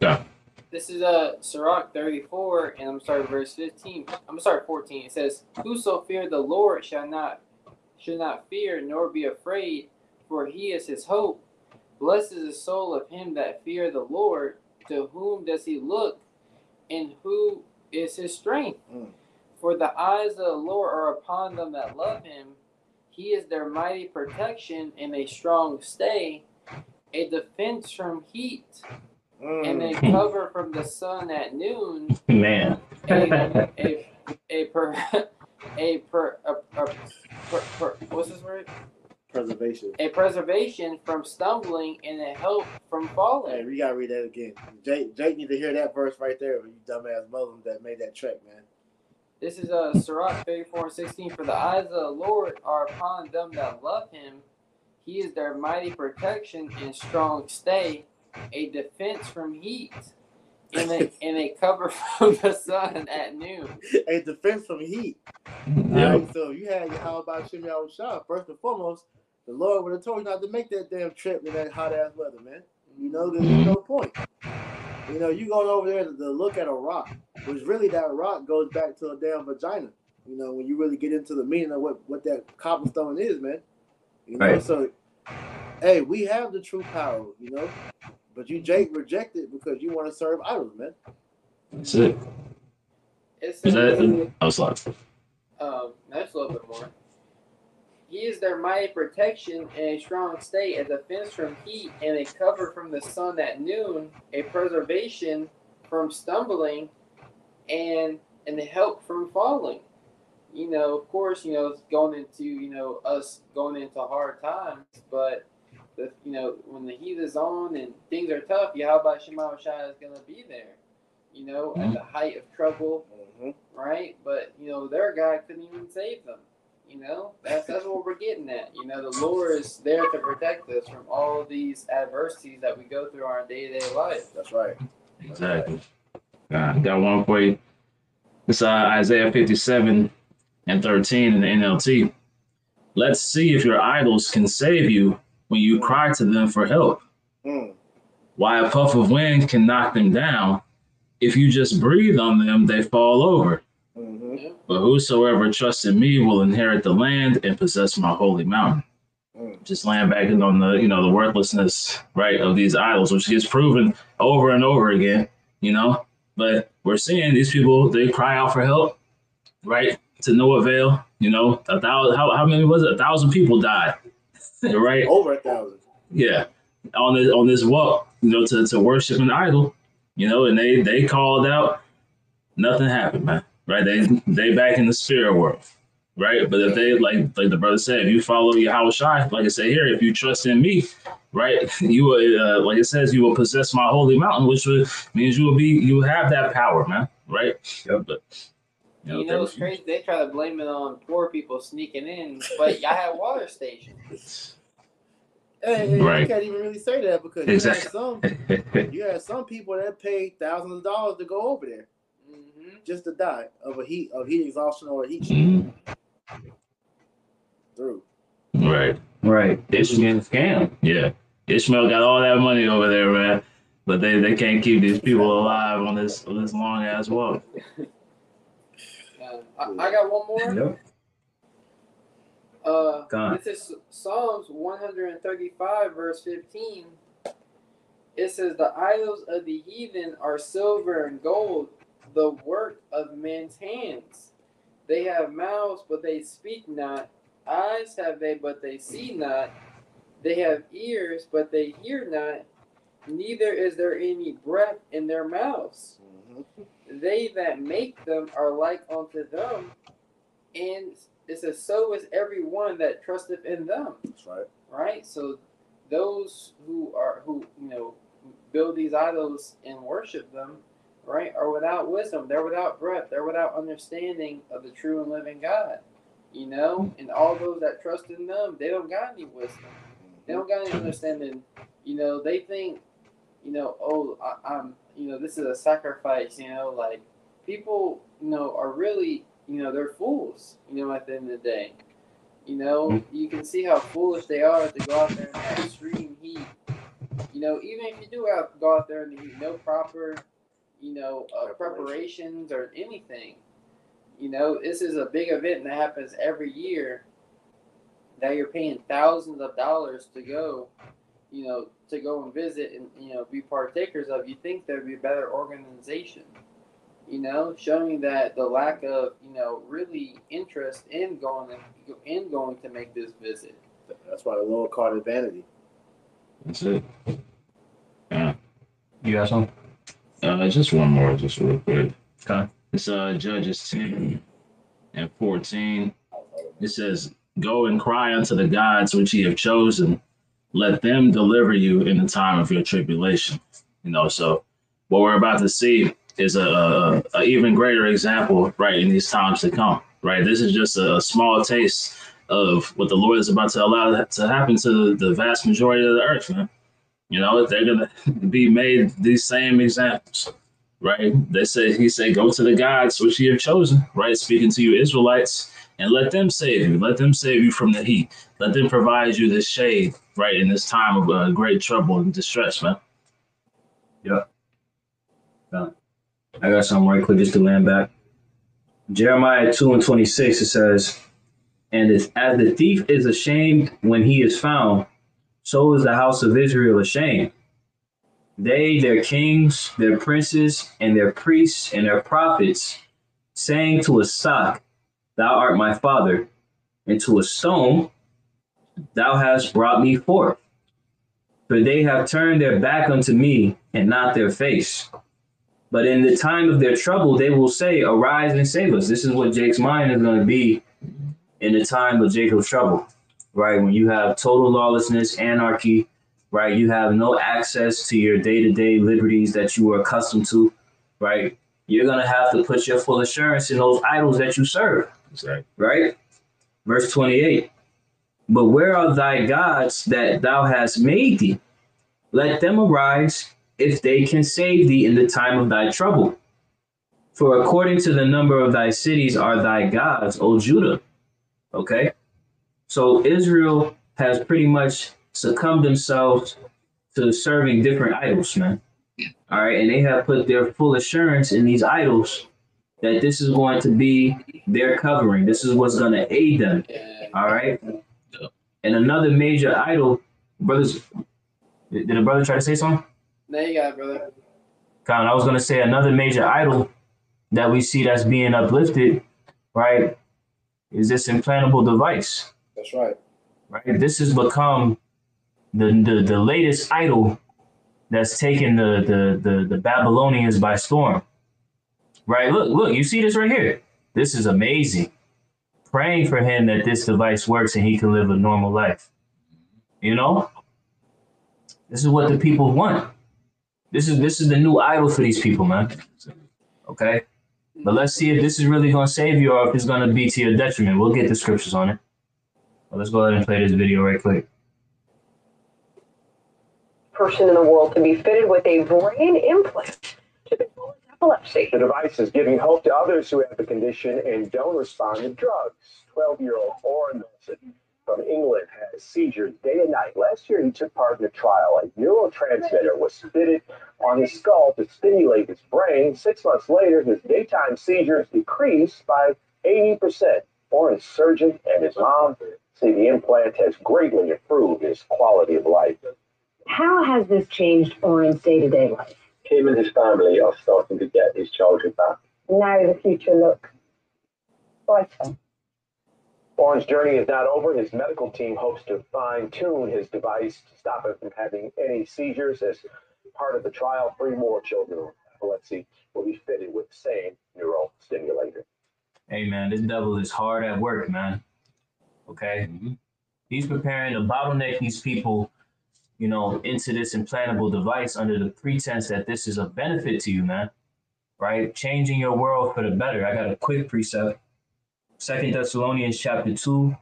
Yeah. This is Sirach 34, and I'm gonna start at verse 15. I'm gonna start at 14. It says, "Whoso fear the Lord should not fear nor be afraid, for he is his hope. Blessed is the soul of him that fear the Lord. To whom does he look, and who is his strength? For the eyes of the Lord are upon them that love him. He is their mighty protection and a strong stay, a defense from heat, and a cover from the sun at noon. Man. What's this word? Preservation. A preservation from stumbling and a help from falling." Hey, we gotta read that again. Jake need to hear that verse right there. You dumbass Muslims that made that trek, man. This is Sirach 34 and 16. "For the eyes of the Lord are upon them that love him. He is their mighty protection and strong stay, a defense from heat, and a cover from the sun at noon." A defense from heat. Yeah. All right, so you had Yahweh Shem Shai. First and foremost, the Lord would have told you not to make that damn trip in that hot ass weather, man. You know, there's no point. You know, you going over there to look at a rock, which really that rock goes back to a damn vagina. You know, when you really get into the meaning of what that cobblestone is, man. You know, Right. So, hey, we have the true power, you know, but you, Jake, reject it because you want to serve idols, man. That's it. It Is says, that? I was like, that's a little bit more. "He is their mighty protection and a strong stay, a defense from heat, and a cover from the sun at noon, a preservation from stumbling, and a help from falling." You know, of course, you know, it's going into, you know, us going into hard times, but you know, when the heat is on and things are tough, Yahweh Shem Shai is gonna be there. You know, at the height of trouble, right? But you know, their God couldn't even save them. You know, that's what we're getting at. You know, the Lord is there to protect us from all of these adversities that we go through our day-to-day life. That's right. exactly. Got one for you. It's Isaiah 57 and 13 in the NLT. "Let's see if your idols can save you when you cry to them for help. Why a puff of wind can knock them down. If you just breathe on them, they fall over. But whosoever trusts in me will inherit the land and possess my holy mountain." Just laying back on the, you know, the worthlessness, right, of these idols, which gets proven over and over again, you know. But we're seeing these people, they cry out for help, right, to no avail. You know, 1,000. How many was it? 1,000 people died, right? Over 1,000. Yeah, on this walk, you know, to worship an idol, you know, and they called out, nothing happened, man. Right? They back in the spirit world, right? But if they like the brother said, if you follow Yahweh Shai, like I say here, if you trust in me, right, you will, like it says, you will possess my holy mountain, which means you will have that power, man. Right? Yep. But You know, it's crazy. They try to blame it on poor people sneaking in, but y'all had water stations. Hey, Right. You can't even really say that because Exactly. you had some people that paid thousands of dollars to go over there just to die of heat exhaustion or a heat stroke. Through. Right. Right. Ishmael scam. Yeah. Ishmael got all that money over there, man. But they can't keep these people alive on this long ass walk. I got one more. Yep. This is Psalms 135, verse 15. It says, "The idols of the heathen are silver and gold, the work of men's hands. They have mouths, but they speak not. Eyes have they, but they see not. They have ears, but they hear not. Neither is there any breath in their mouths. They that make them are like unto them, and it says, so is every one that trusteth in them." That's right. Right? So those who build these idols and worship them, right, are without wisdom. They're without breath. They're without understanding of the true and living God. You know, and all those that trust in them, they don't got any wisdom. They don't got any understanding. You know, they think, you know, oh, I'm this is a sacrifice. Like people, are really, they're fools. At the end of the day, you can see how foolish they are to go out there in that extreme heat. Even if you do go out there in the heat, no proper, preparations or anything. This is a big event that happens every year that you're paying thousands of dollars to go, to go and visit and, be partakers of. You think there'd be a better organization, showing that the lack of, really interest in going to make this visit. That's why the Lord called it vanity. That's it. Yeah. You got some? Just one more, just real quick. Okay. It's Judges 10 and 14. It says, "Go and cry unto the gods which ye have chosen. Let them deliver you in the time of your tribulation." So what we're about to see is a even greater example, right, in these times to come, right? This is just a small taste of what the Lord is about to allow that to happen to the vast majority of the earth, man. They're going to be made these same examples, right? He said, "Go to the gods which ye have chosen," right? Speaking to you Israelites, and let them save you. Let them save you from the heat. Let them provide you this shade, right, in this time of great trouble and distress, man. Yeah. I got something right quick just to land back. Jeremiah 2 and 26, it says, "And as the thief is ashamed when he is found, so is the house of Israel ashamed. They, their kings, their princes, and their priests, and their prophets, saying to a stock, Thou art my father, and to a stone, Thou hast brought me forth. For they have turned their back unto me, and not their face. But in the time of their trouble, they will say, Arise and save us." This is what Jake's mind is going to be in the time of Jacob's trouble, right? When you have total lawlessness, anarchy, right? You have no access to your day-to-day liberties that you are accustomed to, right? You're going to have to put your full assurance in those idols that you serve, right? Verse 28, "But where are thy gods that thou hast made thee? Let them arise, if they can save thee in the time of thy trouble. For according to the number of thy cities are thy gods, O Judah." Okay? So Israel has pretty much succumbed themselves to serving different idols, man. All right. And they have put their full assurance in these idols that this is going to be their covering. This is what's going to aid them. All right. And another major idol, brothers, did a brother try to say something? There you got it, brother. Colin, I was going to say another major idol that we see that's being uplifted, right, is this implantable device. That's right. Right. This has become the latest idol that's taken the Babylonians by storm. Right. Look, you see this right here. This is amazing. Praying for him that this device works and he can live a normal life. This is what the people want. This is the new idol for these people, man. Okay. But let's see if this is really going to save you or if it's going to be to your detriment. We'll get the scriptures on it. Well, let's go ahead and play this video right quick. Person in the world to be fitted with a brain implant to control epilepsy. The device is giving hope to others who have the condition and don't respond to drugs. 12-year-old Oren Wilson from England has seizures day and night. Last year, he took part in a trial. A neurotransmitter was fitted on his skull to stimulate his brain. 6 months later, his daytime seizures decreased by 80%. Oren's surgeon and his mom say the implant has greatly improved his quality of life. How has this changed Oren's day-to-day life? Him and his family are starting to get his childhood back. Now the future looks brighter. Oren's journey is not over. His medical team hopes to fine-tune his device to stop him from having any seizures. As part of the trial, 3 more children with epilepsy will be fitted with the same neural stimulator. Hey, man, this devil is hard at work, man. Okay? He's preparing to bottleneck these people, into this implantable device under the pretense that this is a benefit to you, man. Right? Changing your world for the better. I got a quick precept. 2 Thessalonians chapter 2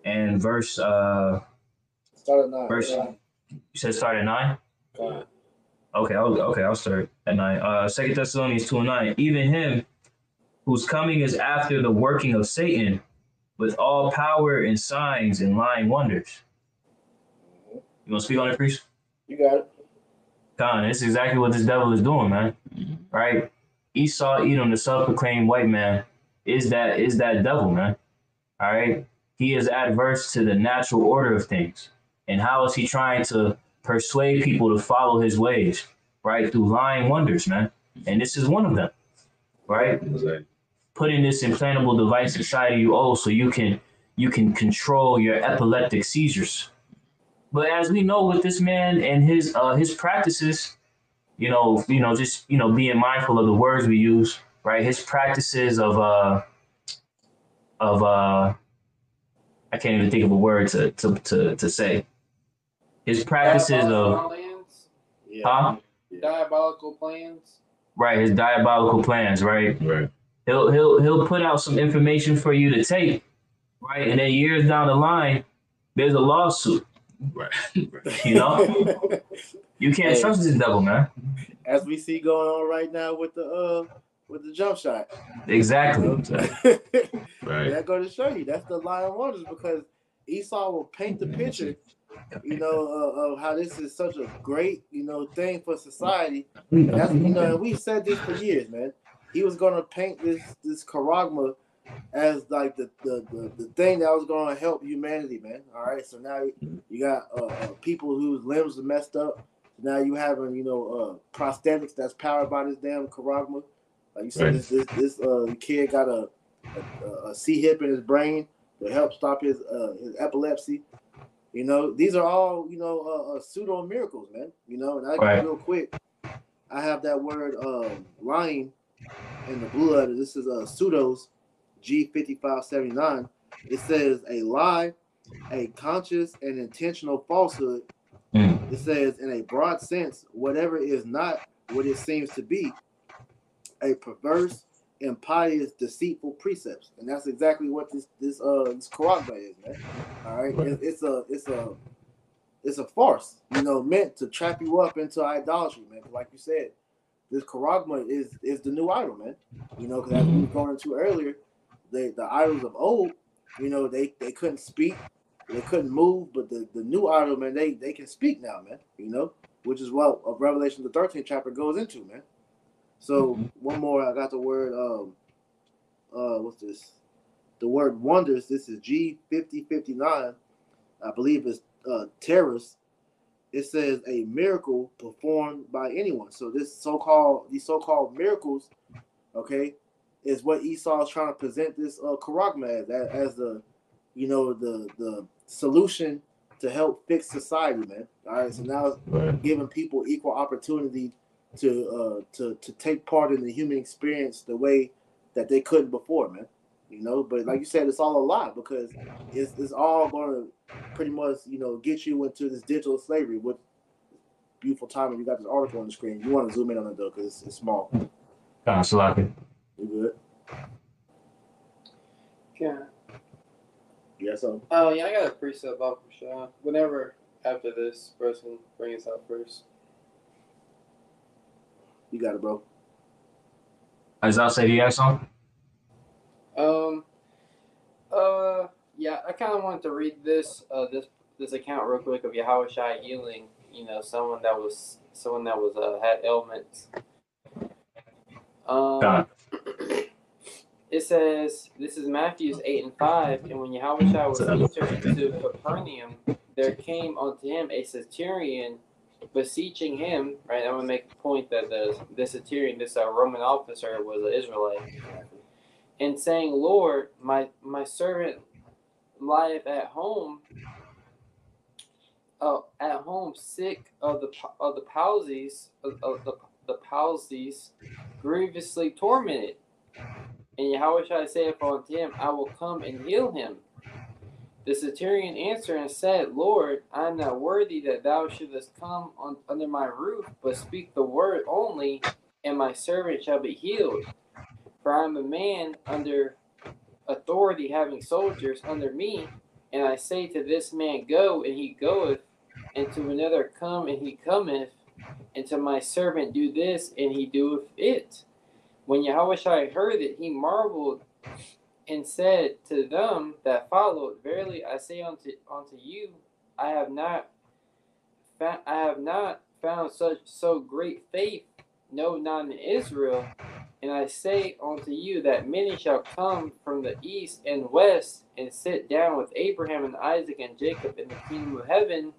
and verse Start at 9. You said start at 9? Okay, I'll start at 9. 2 Thessalonians 2:9. Even him whose coming is after the working of Satan with all power and signs and lying wonders. You want to speak on it, priest? You got it. Con, it's exactly what this devil is doing, man. Right? Esau Edom, the self-proclaimed white man, is that devil, man. All right? He is adverse to the natural order of things. And how is he trying to persuade people to follow his ways? Right? Through lying wonders, man. And this is one of them. Right? Putting this implantable device inside of you, so you can control your epileptic seizures. But as we know with this man and his practices, just being mindful of the words we use, right? His practices of I can't even think of a word to say. His practices of diabolical plans. Right, his diabolical plans, right? Right. He'll put out some information for you to take, right? And then years down the line, there's a lawsuit. Right. You can't trust this devil, man. As we see going on right now with the jump shot. Exactly. Right. That go to show you that's the lying wonders, because Esau will paint the picture, of how this is such a great, thing for society. And that's, and we've said this for years, man. He was gonna paint this charagma as like the thing that was gonna help humanity, man. All right, so now you got people whose limbs are messed up. Now you having prosthetics that's powered by this damn charagma. Like you said, this kid got a C-hip in his brain to help stop his epilepsy. These are all pseudo miracles, man. And I real quick, I have that word lying in the blue letter. This is pseudos G5579. It says a lie, a conscious and intentional falsehood. It says, in a broad sense, whatever is not what it seems to be, a perverse, impious, deceitful precepts, and that's exactly what this charagma is, man. All right, it's a farce, meant to trap you up into idolatry, man. Like you said, this charagma is the new idol, man. Because as we were going into earlier, the idols of old, they couldn't speak, they couldn't move, but the new idol, man, they can speak now, man. Which is what Revelation the 13th chapter goes into, man. So one more, I got the word what's this? The word wonders. This is G5059. I believe it's terrorist. It says a miracle performed by anyone. So these so-called miracles, okay, is what Esau is trying to present this charagma as the the solution to help fix society, man. All right, so now it's giving people equal opportunity to take part in the human experience the way that they couldn't before, man. But like you said, it's all a lie, because it's all going to pretty much get you into this digital slavery. With beautiful timing, you got this article on the screen. You want to zoom in on it though, because it's small. Sloppy. You good? Yeah. Yeah. So. Oh yeah, I got a precept off for Sean. Whenever after this person bring us out first. You got it, bro. Isaiah said he had something? Yeah, I kind of wanted to read this account real quick of Yahushua healing, someone that had ailments. It says, this is Matthew 8:5, and when Yahushua was entered into Capernaum, there came unto him a centurion beseeching him, right? I'm going to make the point that this centurion, this Roman officer, was an Israelite, and saying, Lord, my servant lieth at home sick of the palsies, the palsies, grievously tormented. And Yahushua saith unto him, I will come and heal him. The centurion answered and said, Lord, I am not worthy that thou shouldest come under my roof, but speak the word only, and my servant shall be healed. For I am a man under authority, having soldiers under me, and I say to this man, go, and he goeth, and to another, come, and he cometh, and to my servant do this, and he doeth it. When Yahushua heard it, he marveled and said to them that followed, Verily I say unto you, I have not found so great faith, no, not in Israel. And I say unto you that many shall come from the east and west and sit down with Abraham and Isaac and Jacob in the kingdom of heaven.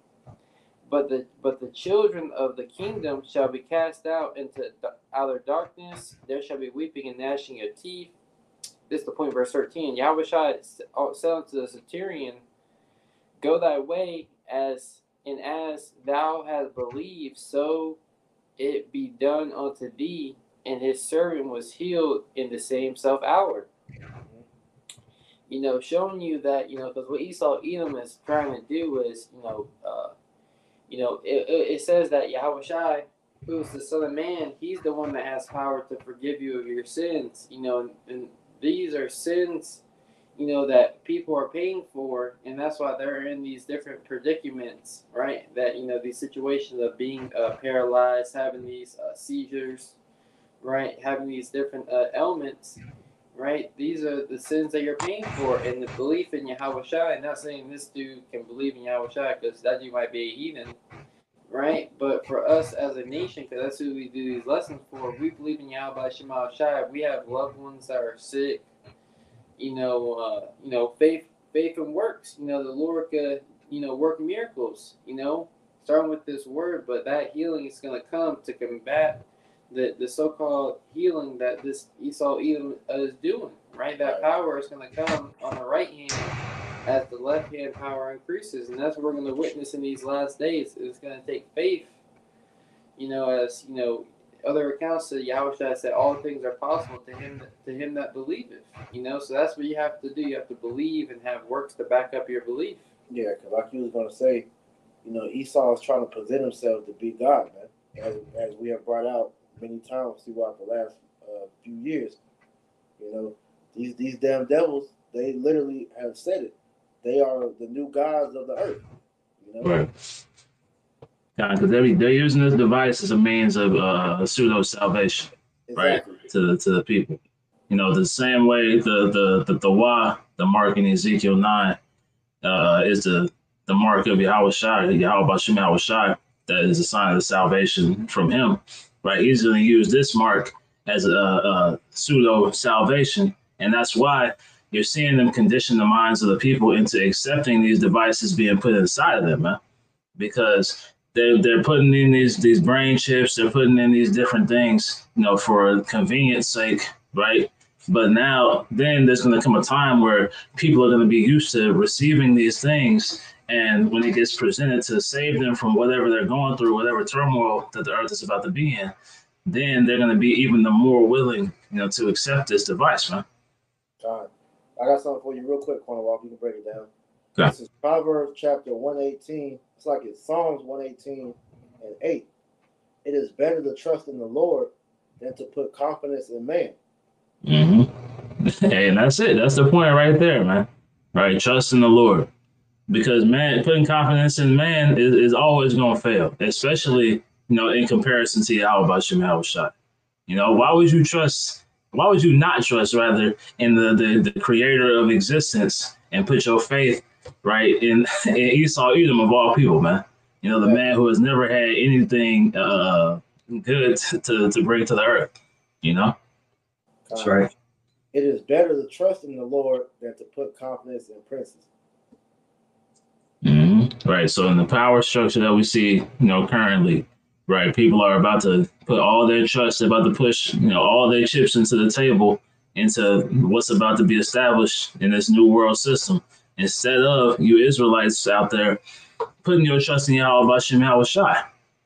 But the children of the kingdom shall be cast out into outer darkness. There shall be weeping and gnashing of teeth. This is the point, verse 13. Yahushua said unto the centurion, Go thy way, as thou hast believed, so it be done unto thee. And his servant was healed in the same self hour. Showing you that, because what Esau Edom is trying to do is, it says that Yahushua, who is the Son of Man, he's the one that has power to forgive you of your sins, and these are sins, that people are paying for, and that's why they're in these different predicaments, right? That, these situations of being paralyzed, having these seizures, right? Having these different ailments, right? These are the sins that you're paying for, and the belief in Yahushua. I'm not saying this dude can believe in Yahushua because that dude might be a heathen, right? But for us as a nation, because that's who we do these lessons for, we believe in Yahweh Shema Shai. We have loved ones that are sick. Faith and works. The Lord could, work miracles. Starting with this word, but that healing is going to come to combat the so-called healing that this Esau Edom is doing, right? That power is going to come on the right hand as the left hand power increases, and that's what we're going to witness in these last days. It's going to take faith, as other accounts say, Yahushua said, all things are possible to him that believeth. So that's what you have to do. You have to believe and have works to back up your belief. Yeah, because like you was going to say, Esau is trying to present himself to be God, man. As we have brought out many times throughout the last few years, these damn devils, they literally have said it. They are the new gods of the earth. Right. Yeah, because they're using this device as a means of pseudo salvation, exactly. Right? To the people. The same way the mark in Ezekiel 9 is the mark of Yahweh Bashem Yahweh Shai, that is a sign of the salvation from him. Right, he's going to use this mark as a pseudo salvation, and that's why you're seeing them condition the minds of the people into accepting these devices being put inside of them, man. Because they're putting in these brain chips, they're putting in these different things, for convenience sake, right? But then there's going to come a time where people are going to be used to receiving these things. And when it gets presented to save them from whatever they're going through, whatever turmoil that the earth is about to be in, then they're going to be even the more willing, to accept this device, man. God, I got something for you real quick, Corner Walk. You can break it down. Okay. This is Proverbs chapter 118. It's like it's Psalms 118 and 8. It is better to trust in the Lord than to put confidence in man. Mm-hmm. Hey, and that's it. That's the point right there, man. Right? Trust in the Lord. Because man, putting confidence in man is always going to fail, especially, in comparison to Yahweh Bashem Yahweh Shai. Why would you not trust rather in the creator of existence and put your faith, right, in Esau Edom of all people, man? The man who has never had anything good to bring to the earth, That's right. It is better to trust in the Lord than to put confidence in princes. Mm-hmm. Right. So in the power structure that we see, currently, right, people are about to put all their trust, they're about to push, all their chips into the table, into what's about to be established in this new world system. Instead of you Israelites out there putting your trust in Yahweh Bashem Yahweh Shai,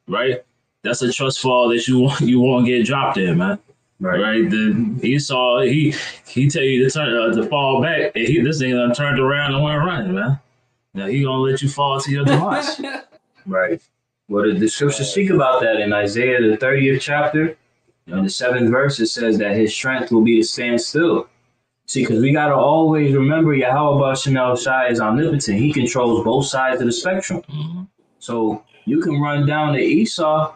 right? That's a trust fall that you won't get dropped in, man. Right. The Esau, he tell you to fall back, and this thing done turned around and went running, man. Now he gonna let you fall to your demise. Right. Well, the scriptures speak about that in Isaiah the 30th chapter, in the 7th verse. It says that his strength will be to stand still. See, because we gotta always remember Yahweh Bashem Yahweh Shai is omnipotent. He controls both sides of the spectrum. Mm-hmm. So you can run down to Esau,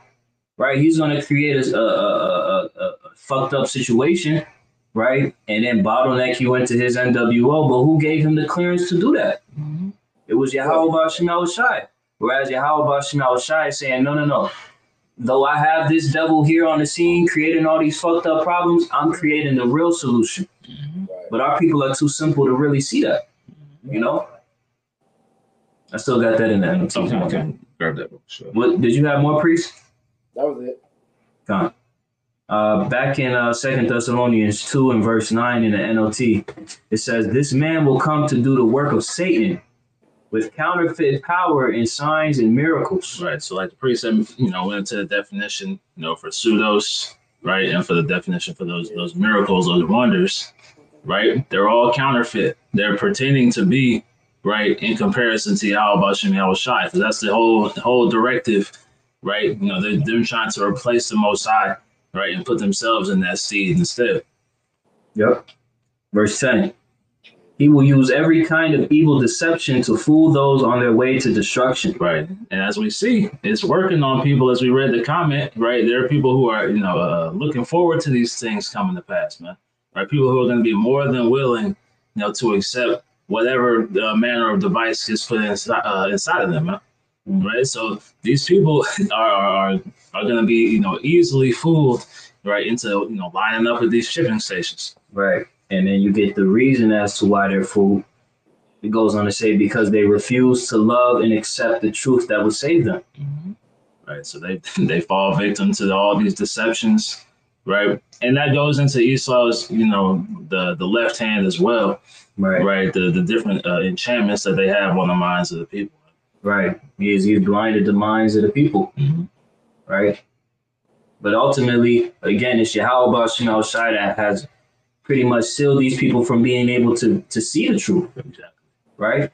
right? He's going to create a fucked up situation, right? And then bottleneck you into his NWO. But who gave him the clearance to do that? It was Yahweh Shemel Shai. Whereas Yahweh Shemel Shai is saying, no. Though I have this devil here on the scene creating all these fucked up problems, I'm creating the real solution. But our people are too simple to really see that. You know? I still got that in there. Okay. Grab that book. Sure. What did you have more, Priest? That was it. Gone. Back in 2 Thessalonians 2 and verse 9 in the NLT, it says, "This man will come to do the work of Satan with counterfeit power and signs and miracles." Right. So like the priest said, went into the definition, for pseudos, right? And for the definition for those miracles, those wonders, right? They're all counterfeit. They're pretending to be, right, in comparison to Yahweh Shem Shai. Because that's the whole directive, right? They're trying to replace the Most High, right, and put themselves in that seed instead. Yep. Verse 10. "He will use every kind of evil deception to fool those on their way to destruction." Right. And as we see, it's working on people. As we read the comment, right, there are people who are, looking forward to these things coming to pass, man. Right. People who are going to be more than willing, to accept whatever manner of device is put inside of them, man. Right. So these people are going to be, easily fooled, right, into, lining up at these shipping stations. Right. And then you get the reason as to why they're fooled. It goes on to say, because they refuse to love and accept the truth that will save them. Right. So they fall victim to all these deceptions. Right. And that goes into Esau's, the left hand as well. Right. Right. The different enchantments that they have on the minds of the people. Right. He's blinded the minds of the people. Right. But ultimately, again, it's Yahweh Shem Shai that has pretty much sealed these people from being able to see the truth. Exactly. Right.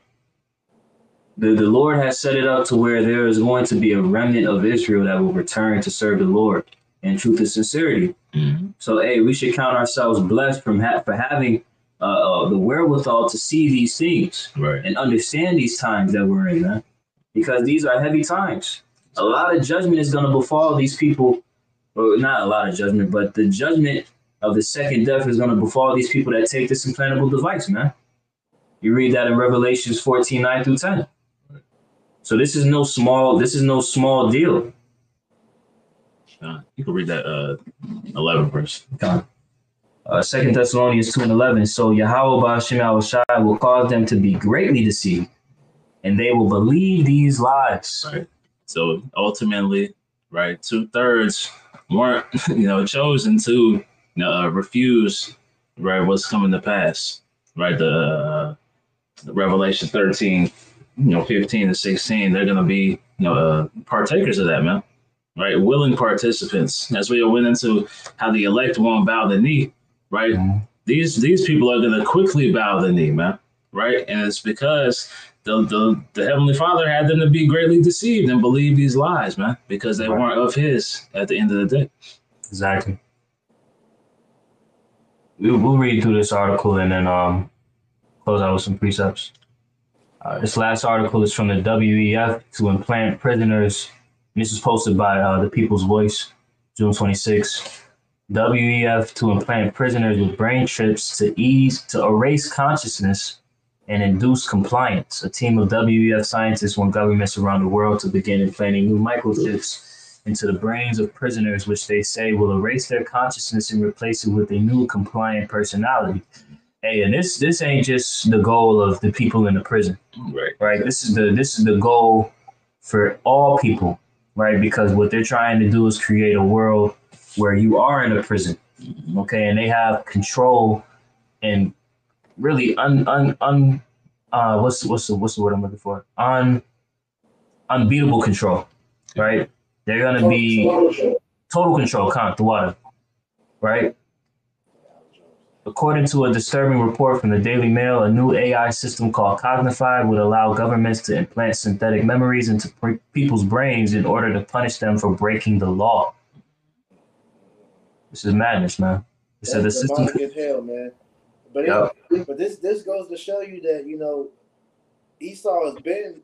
The Lord has set it up to where there is going to be a remnant of Israel that will return to serve the Lord in truth and sincerity. So, hey, we should count ourselves blessed for having the wherewithal to see these things, right, and understand these times that we're in, man. Because these are heavy times. A lot of judgment is going to befall these people. Well, not a lot of judgment, but the judgment of the second death is going to befall these people that take this implantable device, man. You read that in Revelations 14, 9 through 10. So this is no small deal. You can read that 11 verse. 2 Thessalonians 2 and 11. "So Yahweh Shem Shai will cause them to be greatly deceived, and they will believe these lies." Right. So ultimately, right, 2/3 weren't, chosen to refuse, right, what's coming to pass. Right. The Revelation 13, 15 and 16, they're gonna be, partakers of that, man. Right, willing participants. As we went into how the elect won't bow the knee, right? These people are going to quickly bow the knee, man. Right, and it's because the Heavenly Father had them to be greatly deceived and believe these lies, man, because they weren't of His at the end of the day. Exactly. We'll read through this article and then close out with some precepts. This last article is from the WEF to implant prisoners. This is posted by the People's Voice, June 26. WEF to implant prisoners with brain chips to erase consciousness and induce compliance. A team of WEF scientists want governments around the world to begin implanting new microchips into the brains of prisoners, which they say will erase their consciousness and replace it with a new compliant personality. Hey, and this ain't just the goal of the people in the prison, right? This is the goal for all people. Right, because what they're trying to do is create a world where you are in a prison, okay, and they have control and really what's the word I'm looking for? Unbeatable control, right? They're gonna be total control, count the water, right? According to a disturbing report from the Daily Mail, a new AI system called Cognify would allow governments to implant synthetic memories into people's brains in order to punish them for breaking the law. This is madness, man. That's the system as hell, man. But but this goes to show you that Esau has been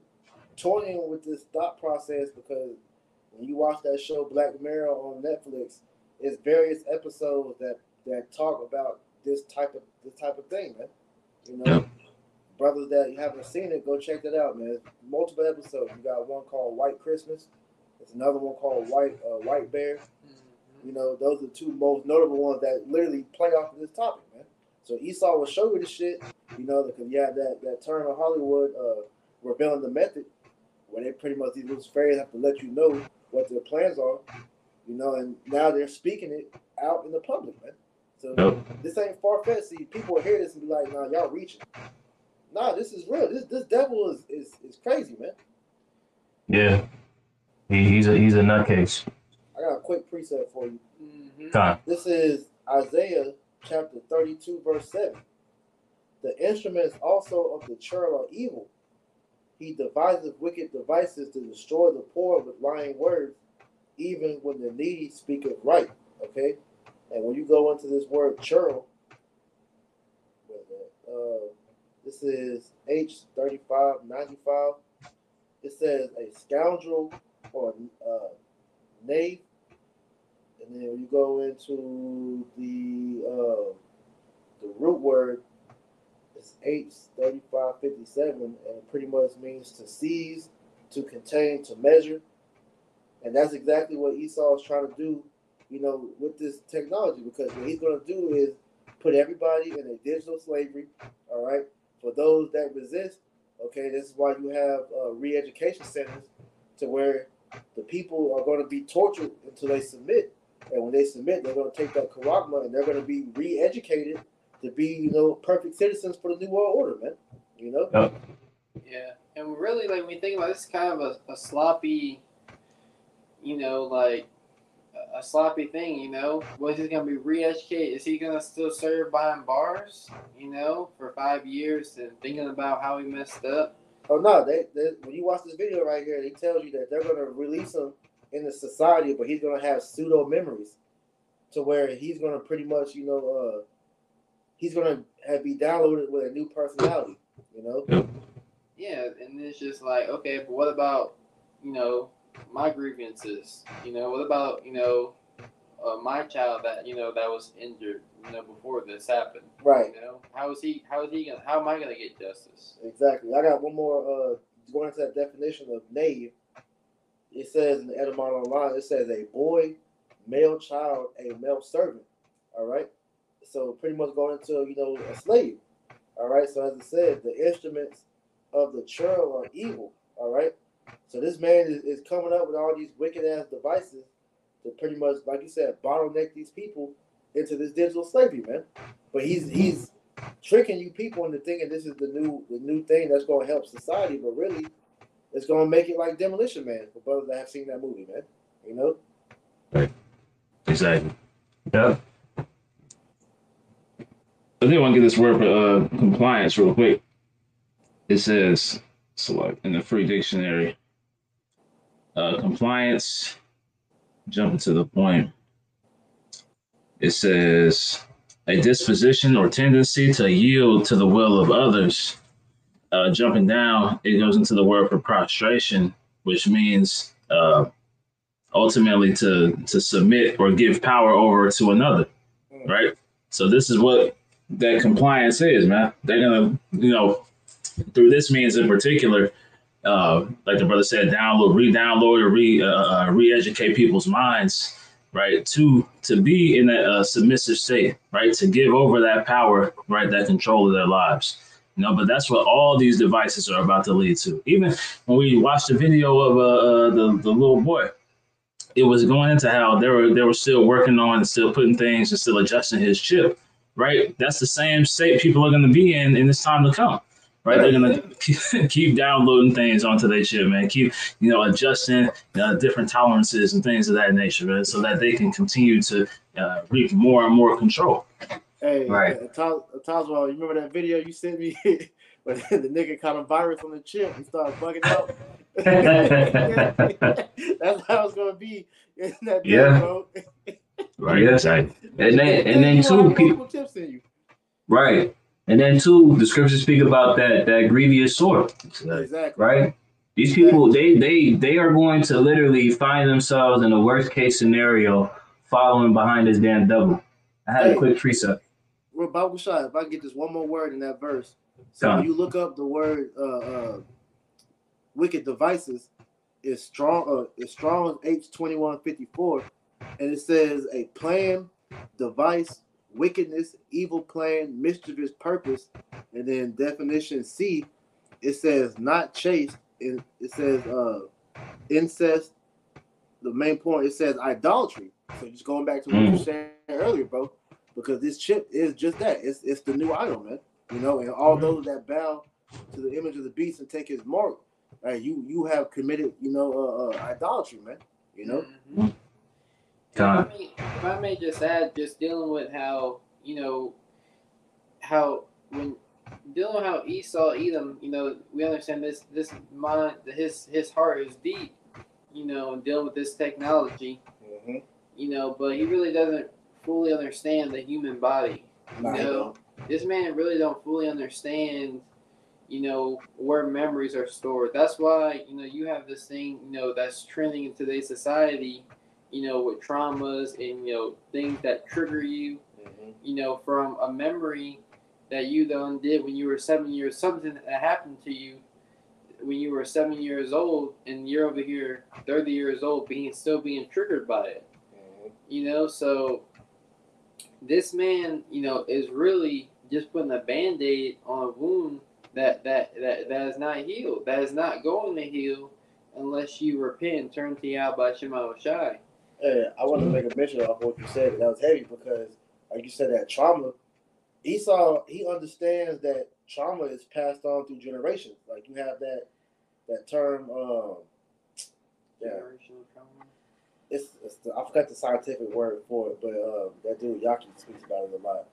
toying with this thought process, because when you watch that show Black Mirror on Netflix, it's various episodes that talk about this type of thing, man. You know, brothers that you haven't seen it, go check that out, man. Multiple episodes. You got one called White Christmas. There's another one called White Bear. You know, those are the two most notable ones that literally play off of this topic, man. So Esau will show you the shit, you know, because you have that term in Hollywood, revealing the method, where they pretty much, these Luciferians have to let you know what their plans are, you know, and now they're speaking it out in the public, man. So this ain't far-fetched. See, people will hear this and be like, nah, y'all reaching. Nah, this is real. This devil is crazy, man. Yeah. He's a nutcase. I got a quick precept for you. Mm-hmm. This is Isaiah chapter 32, verse 7. The instruments also of the churl are evil. He deviseth wicked devices to destroy the poor with lying words, even when the needy speaketh right. Okay? And when you go into this word churl, this is H3595. It says a scoundrel or knave. And then when you go into the root word, it's H3557, and it pretty much means to seize, to contain, to measure. And that's exactly what Esau is trying to do, you know, with this technology, because what he's going to do is put everybody in a digital slavery, all right? For those that resist, okay, this is why you have re-education centers to where the people are going to be tortured until they submit. And when they submit, they're going to take that charagma and they're going to be re-educated to be, you know, perfect citizens for the New World Order, man. You know? Yeah. And really, like, when you think about it, it's kind of a sloppy, you know, like, a sloppy thing, you know? Was he going to be re-educated? Is he going to still serve behind bars, you know, for 5 years and thinking about how he messed up? Oh, no. They when you watch this video right here, they tell you that they're going to release him in the society, but he's going to have pseudo memories to where he's going to pretty much, you know, he's going to be downloaded with a new personality, you know? Yeah, and it's just like, okay, but what about, you know, my grievances? You know, what about, you know, my child that, you know, that was injured, you know, before this happened? Right. You know, how am I going to get justice? Exactly. I got one more, going into that definition of knave. It says in the etymology online, it says a boy, male child, a male servant. All right. So pretty much going into, you know, a slave. All right. So as I said, the instruments of the churl are evil. All right. So this man is coming up with all these wicked ass devices to pretty much, like you said, bottleneck these people into this digital slavery, man. But he's tricking you people into thinking this is the new thing that's going to help society, but really, it's going to make it like Demolition Man for brothers that have seen that movie, man. You know? Right. Exactly. Yeah. I did want to get this word for compliance real quick. It says, select in the free dictionary, compliance, jumping to the point. It says a disposition or tendency to yield to the will of others. Jumping down, it goes into the word for prostration, which means ultimately to submit or give power over to another, right? So this is what that compliance is, man. They're gonna, you know, through this means in particular, like the brother said, re-download or re-educate people's minds, right? To be in a submissive state, right? To give over that power, right? That control of their lives. You know, but that's what all these devices are about to lead to. Even when we watched the video of the little boy, it was going into how they were still working on and still putting things and still adjusting his chip, right? That's the same state people are going to be in this time to come, right? They're going to keep downloading things onto their chip, man. Keep, you know, adjusting different tolerances and things of that nature, man, so that they can continue to reap more and more control. Hey, right. Tazwell, you remember that video you sent me when the nigga caught a virus on the chip? He started bugging out. That's how it's gonna be in that day, bro. Right. Yes, and then too, people tips in you. Right. And then too, the scriptures speak about that grievous sword. Exactly. Right. These people, they are going to literally find themselves in the worst case scenario following behind this damn devil. I had a quick precept. Well, Bible shot, if I get this one more word in that verse. So when you look up the word wicked devices, it's strong H2154, and it says a plan, device, wickedness, evil plan, mischievous purpose, and then definition C, it says not chaste, and it says incest. The main point, it says idolatry. So just going back to what you said earlier, bro, because this chip is just that. It's the new idol, man. You know, and all those that bow to the image of the beast and take his mark, you have committed, idolatry, man. You know. If I may just add, just dealing with how how Esau, Edom, we understand this mind, his heart is deep, and dealing with this technology, but he really doesn't fully understand the human body. This man really don't fully understand, where memories are stored. That's why, you have this thing, that's trending in today's society, with traumas and, things that trigger you, from a memory that you done did when you were 7 years, something that happened to you when you were 7 years old, and you're over here 30 years old still being triggered by it. So this man, is really just putting a Band-Aid on a wound that is not healed, that is not going to heal unless you repent and turn to Yahweh Shema Shai. Hey, I want to make a mention of what you said. That was heavy because, like you said, that trauma, Esau, he understands that trauma is passed on through generations. Like you have that term, Generational trauma. I forgot the scientific word for it, but that dude Yaki speaks about it a lot.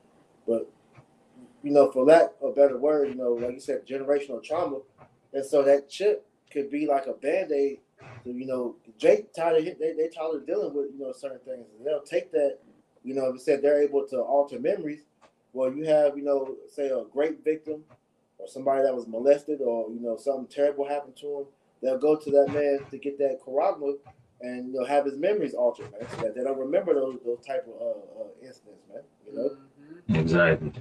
But for lack of a better word, like you said, generational trauma, and so that chip could be like a Band-Aid. So, Jake Tyler, they tired of dealing with certain things, and they'll take that. If it said they're able to alter memories, well, you have say a great victim or somebody that was molested or something terrible happened to him. They'll go to that man to get that charagma and have his memories altered, man, so that they don't remember those type of incidents, man. Exactly.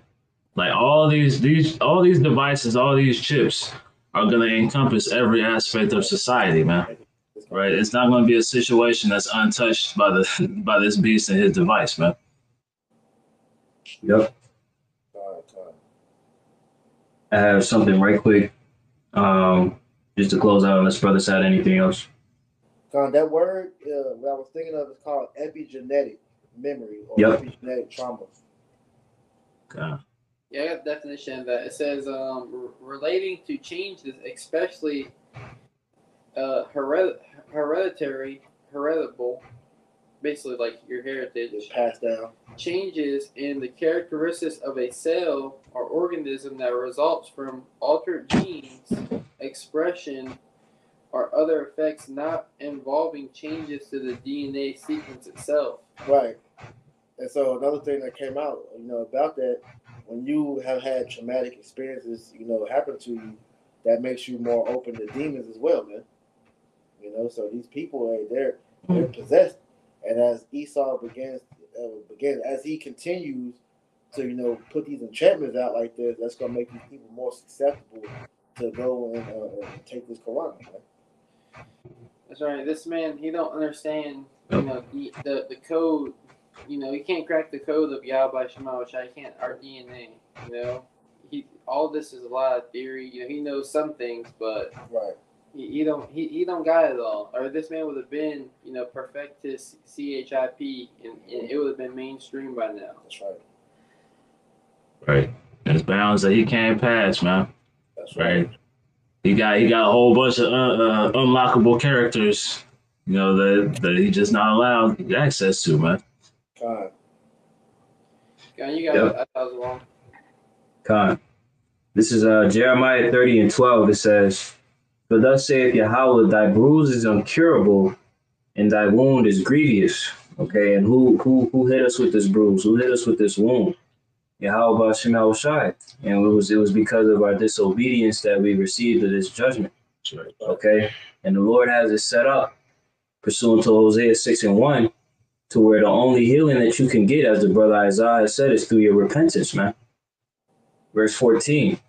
Like all these devices, all these chips are going to encompass every aspect of society, man. Right? It's not going to be a situation that's untouched by this beast and his device, man. Yep. I have something right quick, just to close out. Unless brother said anything else. That word, what I was thinking of, is called epigenetic memory or epigenetic trauma. Okay. Yeah, I got the definition of that. It says relating to changes, especially heritable, basically like your heritage, it's passed down. Changes in the characteristics of a cell or organism that results from altered genes, expression, or other effects not involving changes to the DNA sequence itself. Right. And so another thing that came out, about that, when you have had traumatic experiences, happen to you, that makes you more open to demons as well, man. So these people, they're possessed, and as Esau begins, as he continues to, put these enchantments out like this, that's gonna make these people more susceptible to go and take this Quran, man. That's right. This man, he don't understand, the code. He can't crack the code of Yahweh Shema Shai. He can't our DNA. All this is a lot of theory. He knows some things, but right. He don't got it all. Or this man would have been, perfectus CHIP, and it would have been mainstream by now. That's right. Right. There's bounds that he can't pass, man. That's right. He got a whole bunch of unlockable characters, that he just not allowed access to, man. Con, you got it. That was long. Con. This is Jeremiah 30:12. It says, "For thus saith Yahweh, thy bruise is incurable, and thy wound is grievous." Okay, and who hit us with this bruise? Who hit us with this wound? Yahweh Shema Shai. And it was because of our disobedience that we received this judgment. Okay, and the Lord has it set up pursuant to Hosea 6:1 to where the only healing that you can get, as the brother Isaiah said, is through your repentance, man. Verse 14.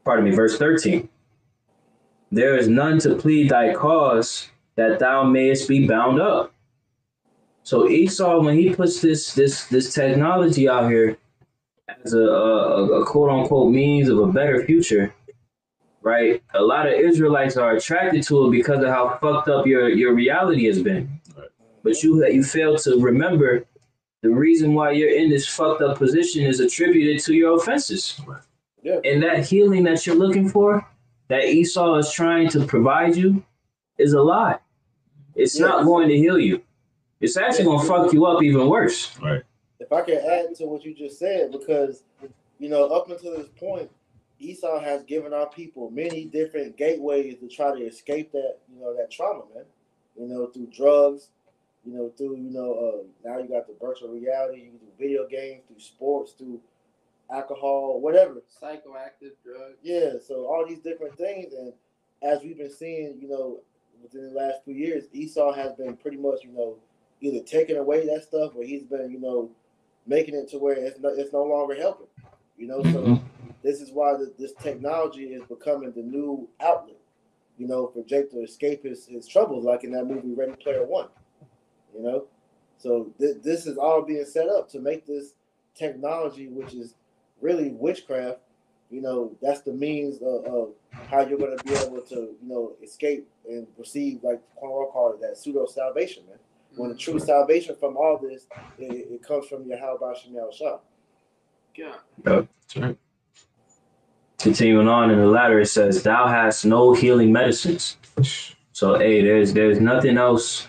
Pardon me, verse 13. There is none to plead thy cause that thou mayest be bound up. So Esau, when he puts this technology out here as a quote unquote means of a better future, right? A lot of Israelites are attracted to it because of how fucked up your reality has been. Right. But you fail to remember the reason why you're in this fucked up position is attributed to your offenses. Right. Yeah. And that healing that you're looking for, that Esau is trying to provide you, is a lie. It's not going to heal you. It's actually going to fuck you up even worse. Right. If I can add to what you just said, because, up until this point, Esau has given our people many different gateways to try to escape that, that trauma, man. Through drugs, through, now you got the virtual reality, you can do video games, through sports, through alcohol, whatever. Psychoactive drugs. Yeah, so all these different things. And as we've been seeing, within the last few years, Esau has been pretty much, either taking away that stuff or he's been, making it to where it's no longer helping. So this is why this technology is becoming the new outlet, for Jake to escape his troubles, like in that movie Ready Player One. So this is all being set up to make this technology, which is really witchcraft, that's the means of how you're going to be able to, escape and receive, like Cornwall called it, that pseudo salvation, man. When the true salvation from all this, it comes from Yahweh Shem Shah. Yeah. That's right. Continuing on in the latter, it says, "Thou hast no healing medicines." So, hey, there's nothing else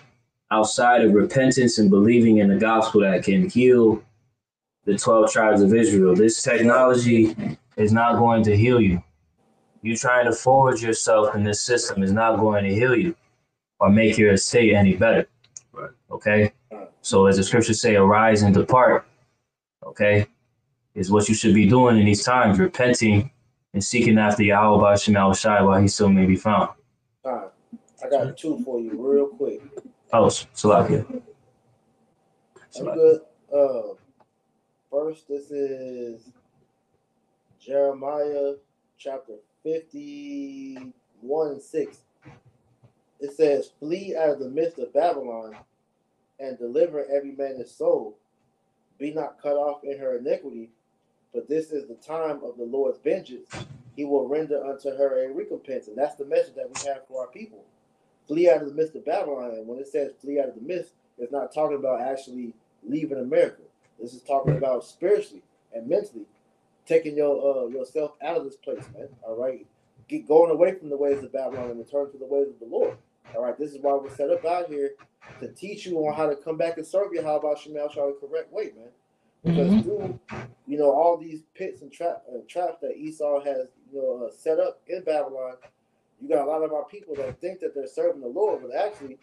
outside of repentance and believing in the gospel that can heal the 12 tribes of Israel. This technology is not going to heal you. You trying to forward yourself in this system is not going to heal you or make your estate any better. Right. Okay? So as the scriptures say, arise and depart, okay, is what you should be doing in these times, repenting and seeking after Yahweh Shem Shai while he still may be found. All right. I got two for you real quick. Oh, Salakia. I'm good. First, this is Jeremiah chapter 51:6. It says, "Flee out of the midst of Babylon and deliver every man his soul. Be not cut off in her iniquity, but this is the time of the Lord's vengeance. He will render unto her a recompense." And that's the message that we have for our people. Flee out of the midst of Babylon. And when it says flee out of the midst, it's not talking about actually leaving America. This is talking about spiritually and mentally taking yourself out of this place, man. All right, going away from the ways of Babylon and return to the ways of the Lord. All right, this is why we're set up out here to teach you on how to come back and serve you. How about Shemal Shah the correct way, man? Because through all these pits and traps that Esau has set up in Babylon, you got a lot of our people that think that they're serving the Lord, but actually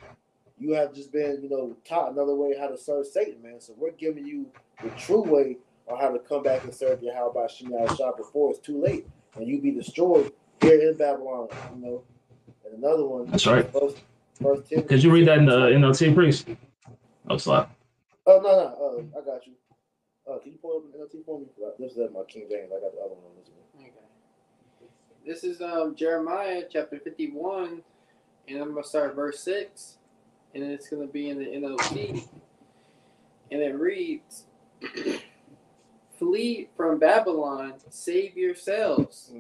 you have just been taught another way how to serve Satan, man. So we're giving you the true way on how to come back and serve Yahweh Shemal Shah before it's too late and you be destroyed here in Babylon. And another one. That's right. First Timothy. Could you read that in the NLT, priest? Oh, slap. Oh no, I got you. Can you pull up an NLT for me? This is my King James. I got the other one on this one. Okay. This is Jeremiah chapter 51, and I'm gonna start verse 6, and it's gonna be in the NLT, and it reads, "Flee from Babylon, save yourselves.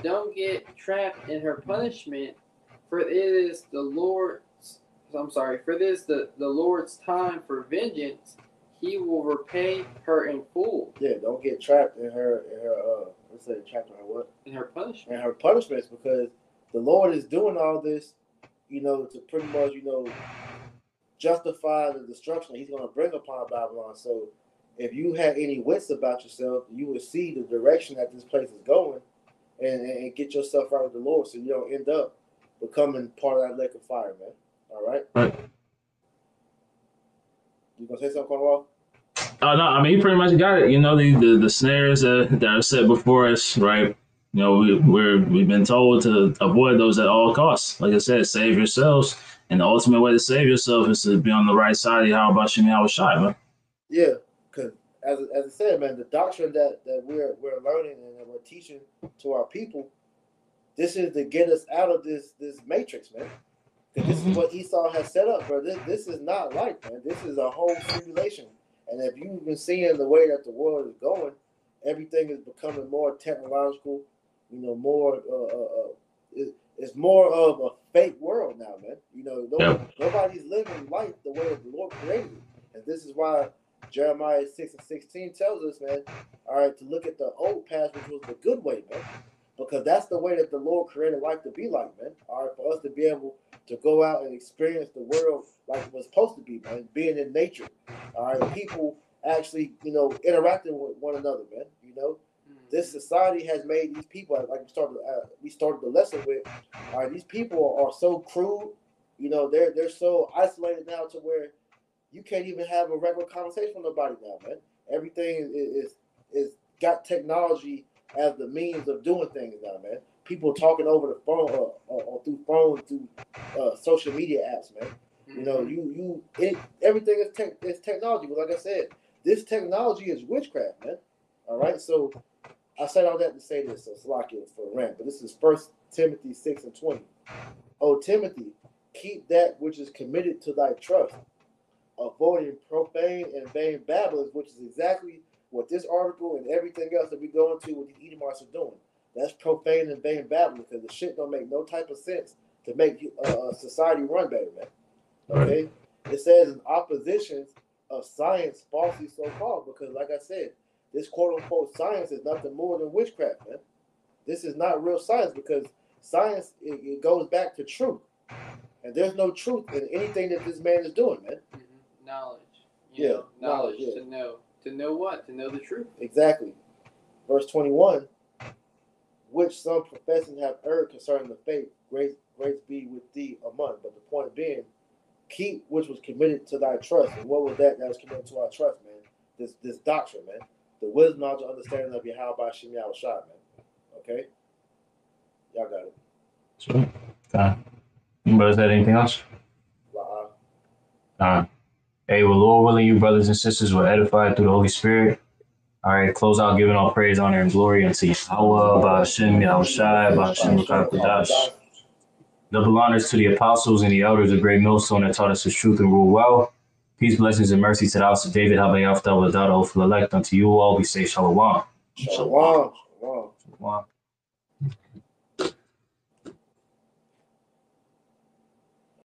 Don't get trapped in her punishment, for it is the Lord's. For this the Lord's time for vengeance. He will repay her in full." Yeah, don't get trapped in her let's say trapped in her what? In her punishment. In her punishments, because the Lord is doing all this, to pretty much, justify the destruction He's going to bring upon Babylon. So if you had any wits about yourself, you would see the direction that this place is going and get yourself right with the Lord so you don't end up becoming part of that lake of fire, man. All right? Right. You going to say something, Cornwall? Oh, no, I mean, you pretty much got it. The snares that are set before us, right? You know, we've been told to avoid those at all costs. Like I said, save yourselves. And the ultimate way to save yourself is to be on the right side of Yahweh Shem Yahweh Shai, man. Yeah, because as I said, man, the doctrine that we're learning and that we're teaching to our people, this is to get us out of this matrix, man. Because this is what Esau has set up, bro. This is not life, man. This is a whole simulation. And if you've been seeing the way that the world is going, everything is becoming more technological. You know, more. It's more of a fake world now, man. You know, nobody's living life the way that the Lord created it. And this is why Jeremiah 6:16 tells us, man, all right, to look at the old past, which was the good way, man. Because that's the way that the Lord created life to be like, man. All right, for us to be able to go out and experience the world like it was supposed to be, man. Being in nature. All right, people actually, you know, interacting with one another, man. You know, this society has made these people, like we started the lesson with. All right, these people are so crude. You know, they're so isolated now to where you can't even have a regular conversation with nobody now, man. Everything is got technology as the means of doing things now, man. People talking over the phone or through phone, through social media apps, man. You know, everything is technology. But like I said, this technology is witchcraft, man. All right, so I said all that to say this, so Salakia for a rant, but this is 1 Timothy 6:20. O Timothy, keep that which is committed to thy trust, avoiding profane and vain babblings, which is exactly what this article and everything else that we go into with the Edomites are doing. That's profane and vain babbling, because the shit don't make no type of sense to make society run better, man. Okay? It says in opposition of science falsely so called, because like I said, this quote-unquote science is nothing more than witchcraft, man. This is not real science, because science, it goes back to truth. And there's no truth in anything that this man is doing, man. Knowledge. Knowledge. Yeah. To know. To know what? To know the truth. Exactly. Verse 21, which some professing have erred concerning the faith, grace be with thee among. But the point being, keep which was committed to thy trust. And what was that was committed to our trust, man? This doctrine, man. The wisdom, knowledge, and understanding of Yahweh Shem Yahweh Shai, man. Okay? Y'all got it. Sure. Anybody said anything else? Hey, well, Lord willing, you brothers and sisters were edified through the Holy Spirit. All right, close out giving all praise, honor, and glory unto Yahweh, Ba'ashem, Yahweh Shai, Ba'ashem, Rakadash. Double honors to the apostles and the elders of Great Millstone that taught us his truth and rule well. Peace, blessings, and mercy to the house of David, Habayafta, Wadada, Ofel elect unto you all. We say Shalom. Shalom. Shalom.